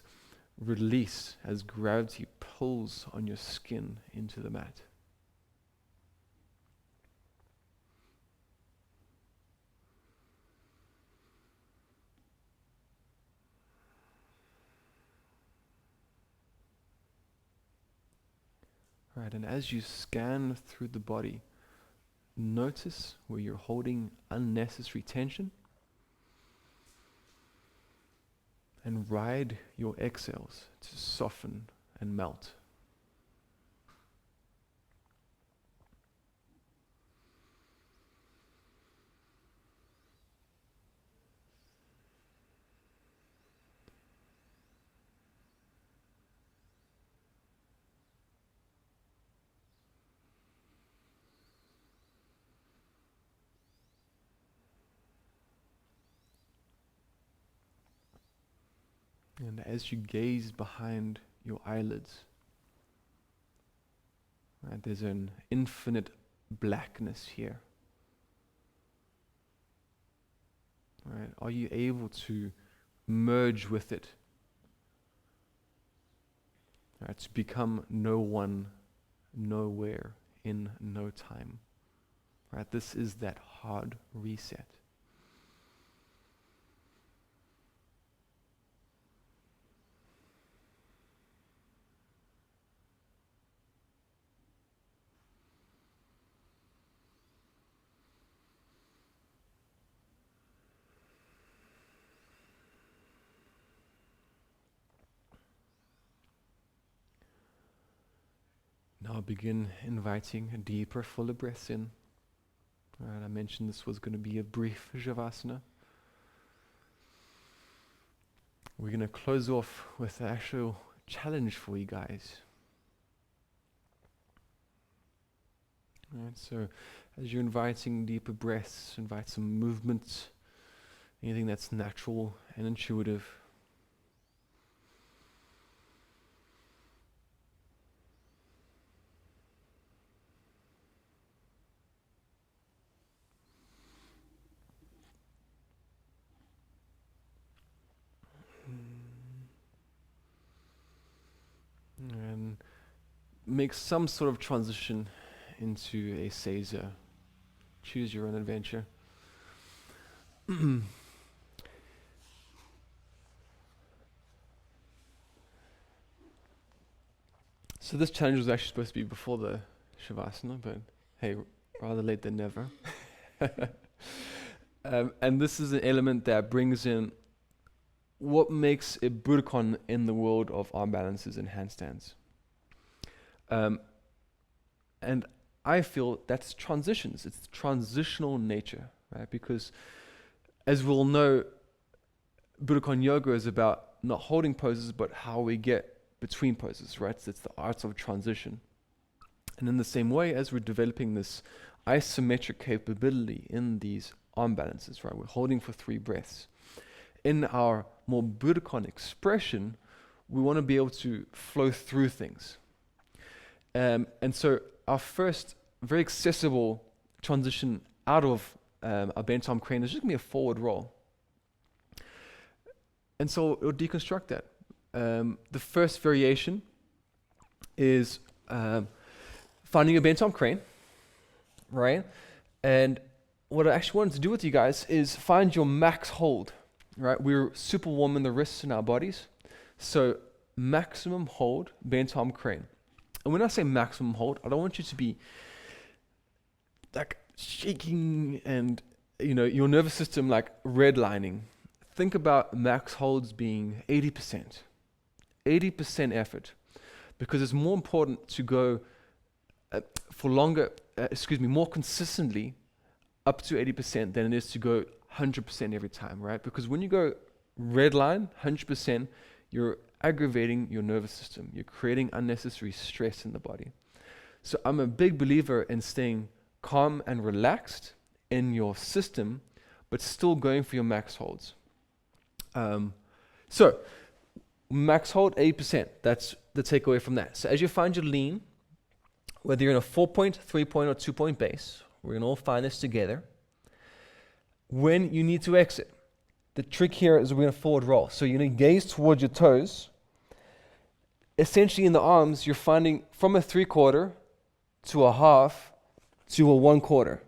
release as gravity pulls on your skin into the mat. Right, and as you scan through the body, notice where you're holding unnecessary tension and ride your exhales to soften and melt. And as you gaze behind your eyelids, right, there's an infinite blackness here. Right, are you able to merge with it? Right, to become no one, nowhere, in no time. Right, this is that hard reset. Now begin inviting a deeper, fuller breaths in. Right, I mentioned this was going to be a brief Shavasana. We're going to close off with an actual challenge for you guys. Right, so as you're inviting deeper breaths, invite some movement, anything that's natural and intuitive. And make some sort of transition into a Seiza. Choose your own adventure. So this challenge was actually supposed to be before the Shavasana, but hey, rather late than never. And this is an element that brings in what makes a Budokon in the world of arm balances and handstands. And I feel that's transitions. It's transitional nature, right? Because as we'll know, Budokon yoga is about not holding poses, but how we get between poses, right? So it's the art of transition. And in the same way, as we're developing this isometric capability in these arm balances, right? We're holding for 3 breaths. In our more Budokon expression, we want to be able to flow through things. And so our first very accessible transition out of our bent arm crane is just going to be a forward roll. And so it'll deconstruct that. The first variation is finding a bent arm crane, right? And what I actually wanted to do with you guys is find your max hold, right? We're super warm in the wrists and our bodies. So maximum hold, bent arm crane. And when I say maximum hold, I don't want you to be like shaking and, you know, your nervous system like redlining. think about max holds being 80%. 80% effort, because it's more important to go for longer, more consistently up to 80% than it is to go 100% every time, right? Because when you go red line, 100%, you're aggravating your nervous system. You're creating unnecessary stress in the body. So I'm a big believer in staying calm and relaxed in your system, but still going for your max holds. So max hold 80%. That's the takeaway from that. So as you find your lean, whether you're in a 4-point, 3-point, or 2-point base, we're going to all find this together. When you need to exit, the trick here is we're going to forward roll. So you're going to gaze towards your toes. Essentially in the arms, you're finding from a 3/4 to a half to a 1/4,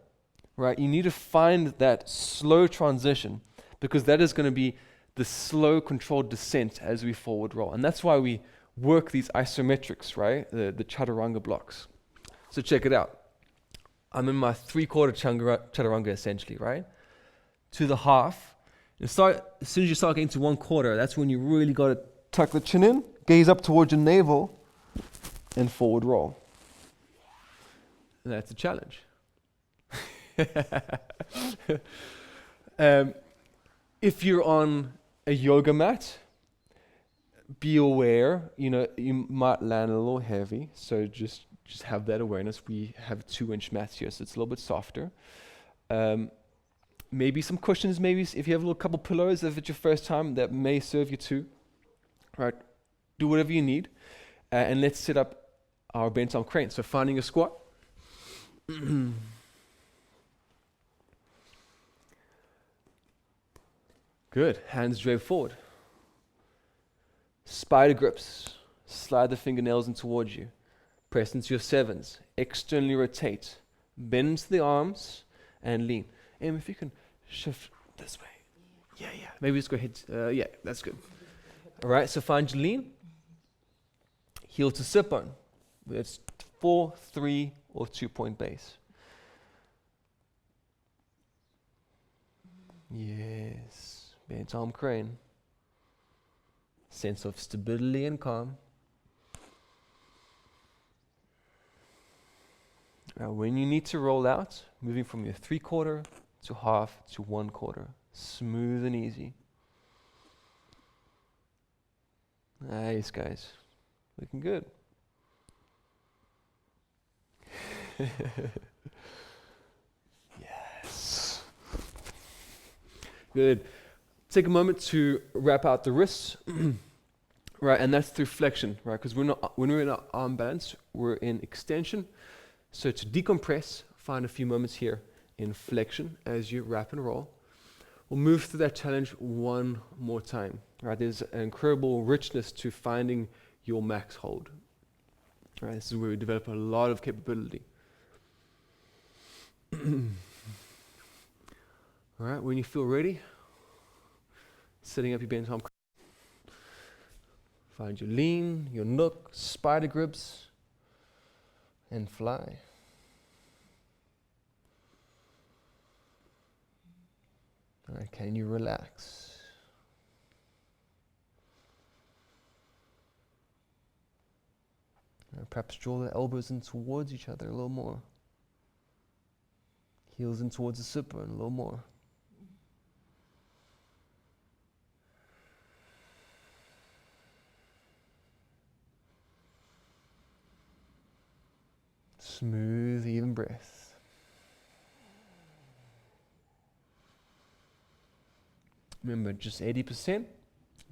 right? You need to find that slow transition, because that is going to be the slow controlled descent as we forward roll. And that's why we work these isometrics, right? The Chaturanga blocks. So check it out. I'm in my 3/4 Chaturanga essentially, right? To the half. As soon as you start getting to 1/4, that's when you really got to tuck the chin in, gaze up towards your navel, and forward roll. And that's a challenge. If you're on a yoga mat, be aware, you might land a little heavy, so just have that awareness. We have 2-inch mats here, so it's a little bit softer. Maybe some cushions, maybe if you have a little couple pillows, if it's your first time, that may serve you too. Right? Do whatever you need, and let's set up our bent arm crane. So finding a squat. Good. Hands drape forward. Spider grips. Slide the fingernails in towards you. Press into your 7s. Externally rotate. Bend into the arms and lean. If you can shift this way. Yeah. Maybe just go ahead. Yeah, that's good. All right, so find your lean. Heel to supine. It's 4, 3, or 2-point base. Yes. Bent arm crane. Sense of stability and calm. Now when you need to roll out, moving from your 3/4 to half to 1/4. Smooth and easy. Nice, guys. Looking good. Yes. Good. Take a moment to wrap out the wrists. Right, and that's through flexion, right? Because when we're in our arm balance, we're in extension. So to decompress, find a few moments here in flexion as you wrap and roll. We'll move through that challenge one more time. Right, there's an incredible richness to finding your max hold. Right, this is where we develop a lot of capability. All right, when you feel ready, setting up your bent arm. Find your lean, your nook, spider grips, and fly. All right, can you relax? Perhaps draw the elbows in towards each other a little more. Heels in towards the supine a little more. Smooth, even breath. Remember, just 80%.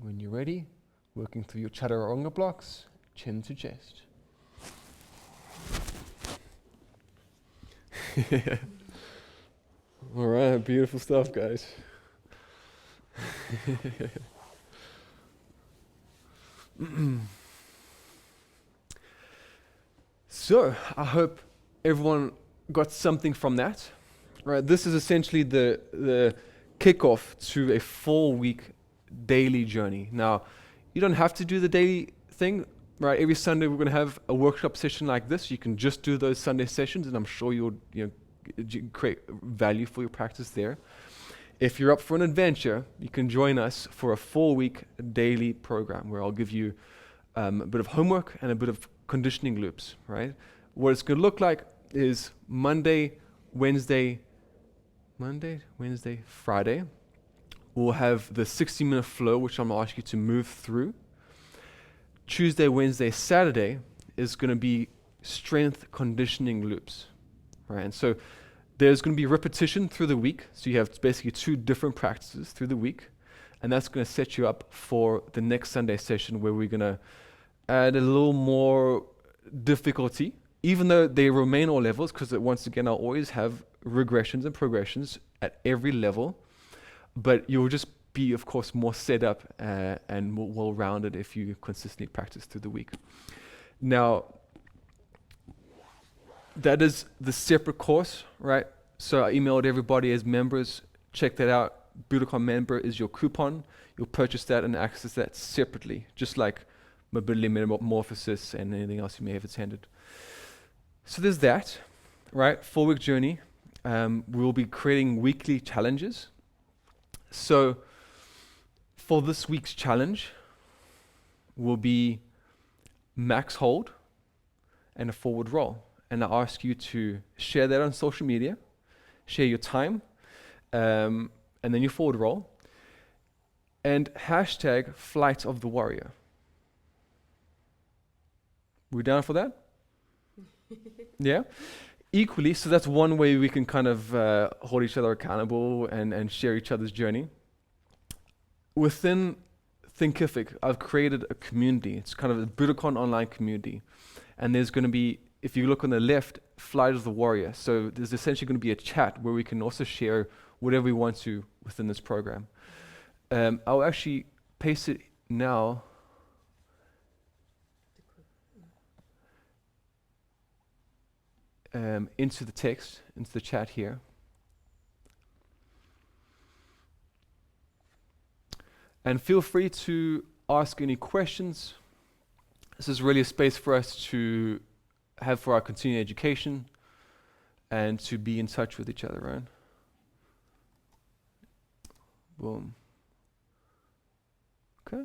When you're ready, working through your Chaturanga blocks, chin to chest. All right, beautiful stuff, guys. So, I hope everyone got something from that. Right, this is essentially the kickoff to a 4-week daily journey. Now, you don't have to do the daily thing. Right, every Sunday we're going to have a workshop session like this. You can just do those Sunday sessions, and I'm sure you'll create value for your practice there. if you're up for an adventure, you can join us for a 4-week daily program where I'll give you a bit of homework and a bit of conditioning loops, right? What it's going to look like is Monday, Wednesday, Friday. We'll have the 60-minute flow, which I'm going to ask you to move through. Tuesday, Wednesday, Saturday is going to be strength conditioning loops, right? And so there's going to be repetition through the week. So you have basically 2 different practices through the week. And that's going to set you up for the next Sunday session where we're going to add a little more difficulty, even though they remain all levels, because once again, I'll always have regressions and progressions at every level. But you'll just be, of course, more set up and more well-rounded if you consistently practice through the week. Now, that is the separate course, right? So I emailed everybody as members. Check that out. Budokon member is your coupon. You'll purchase that and access that separately, just like mobility metamorphosis and anything else you may have attended. So there's that, right? 4-week journey. We'll be creating weekly challenges. So for this week's challenge will be max hold and a forward roll. And I ask you to share that on social media, share your time, and then your forward roll, and hashtag Flight of the Warrior. We down for that? Yeah? Equally, so that's one way we can kind of hold each other accountable and share each other's journey. Within Thinkific, I've created a community. It's kind of a Budokon online community. And there's going to be, if you look on the left, Flight of the Warrior. So there's essentially going to be a chat where we can also share whatever we want to within this program. I'll actually paste it now. Into the text, into the chat here. And feel free to ask any questions. This is really a space for us to have for our continuing education and to be in touch with each other, right? Boom. Okay.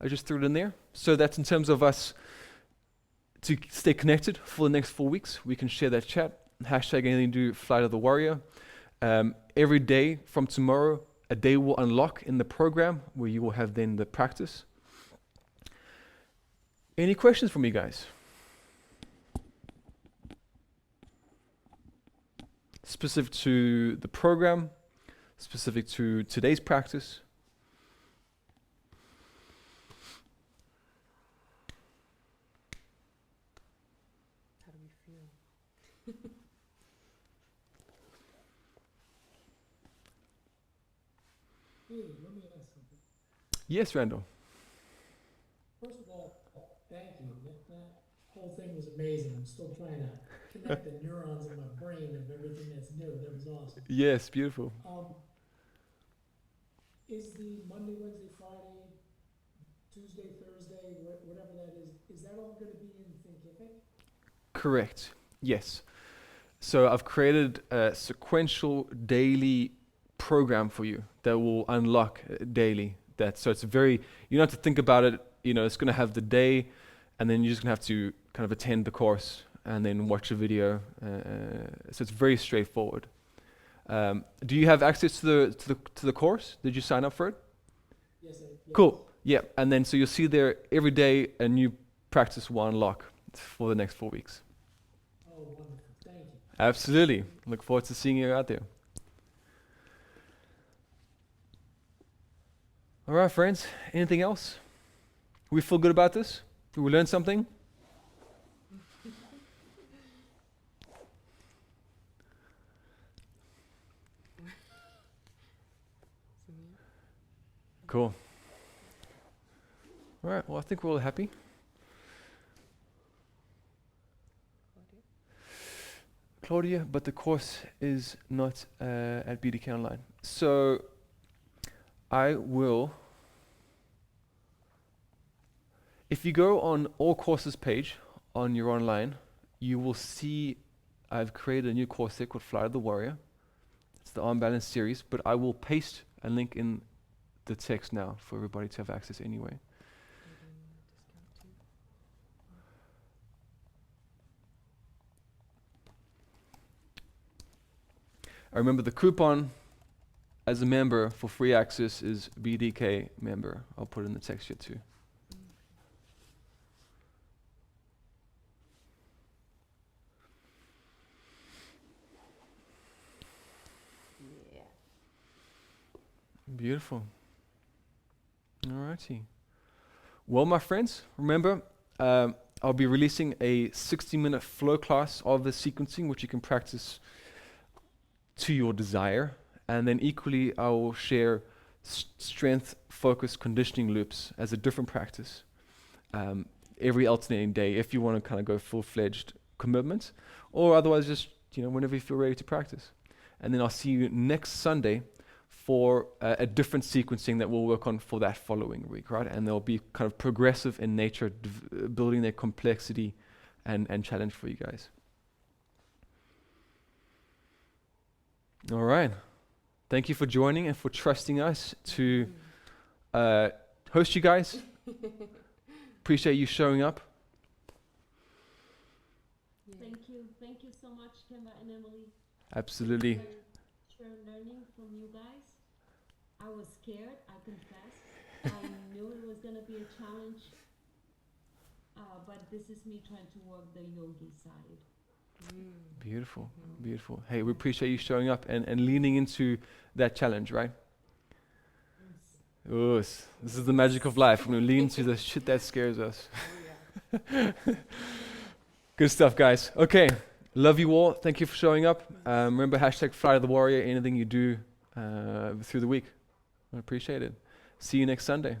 I just threw it in there. So that's in terms of us to stay connected for the next 4 weeks. We can share that chat. Hashtag anything to do Flight of the Warrior. Every day from tomorrow, a day will unlock in the program where you will have then the practice. Any questions from you guys? Specific to the program, specific to today's practice. How do we feel? Hey, let me ask something. Yes, Randall. First of all, thank you. That whole thing was amazing. I'm still trying to connect the neurons in my brain of everything that's new. That was awesome. Yes, beautiful. Is the Monday, Wednesday, Friday, Tuesday, Thursday, whatever that is that all going to be in Thinkific? Correct. Yes. So I've created a sequential daily program for you that will unlock daily. So it's very, you don't have to think about it. You know, it's going to have the day, and then you're just going to have to kind of attend the course and then watch a video. So it's very straightforward. Do you have access to the course? Did you sign up for it? Yes. Cool. Yeah. And then so you'll see there every day a new practice will unlock for the next 4 weeks. Oh, wonderful. Thank you. Absolutely. Look forward to seeing you out there. All right, friends. Anything else? We feel good about this? Did we learn something? Cool. All right. Well, I think we're all happy. Claudia, but the course is not at BDK Online. So I will, if you go on all courses page on your online, you will see I've created a new course there called Flight of the Warrior. It's the Arm Balance series, but I will paste a link in the text now for everybody to have access anyway. I remember the coupon as a member for free access is BDK member. I'll put it in the text here too. Yeah. Beautiful. Alrighty. Well, my friends, remember, I'll be releasing a 60-minute flow class of the sequencing, which you can practice to your desire. And then equally, I will share strength focused conditioning loops as a different practice every alternating day if you want to kind of go full-fledged commitment, or otherwise just, whenever you feel ready to practice. And then I'll see you next Sunday for a different sequencing that we'll work on for that following week, right? And they'll be kind of progressive in nature, building their complexity and challenge for you guys. All right. Thank you for joining and for trusting us to host you guys. Appreciate you showing up. Yeah. Thank you so much, Kemba and Emily. Absolutely. For learning from you guys. I was scared, I confess. I knew it was gonna be a challenge, but this is me trying to work the yogi side. Beautiful, beautiful. Hey, we appreciate you showing up and leaning into that challenge, right? Oh, this is the magic of life. We're going to lean into the shit that scares us. Oh, yeah. Good stuff, guys. Okay, love you all. Thank you for showing up. Remember, #Flight of the Warrior, anything you do through the week. I appreciate it. See you next Sunday.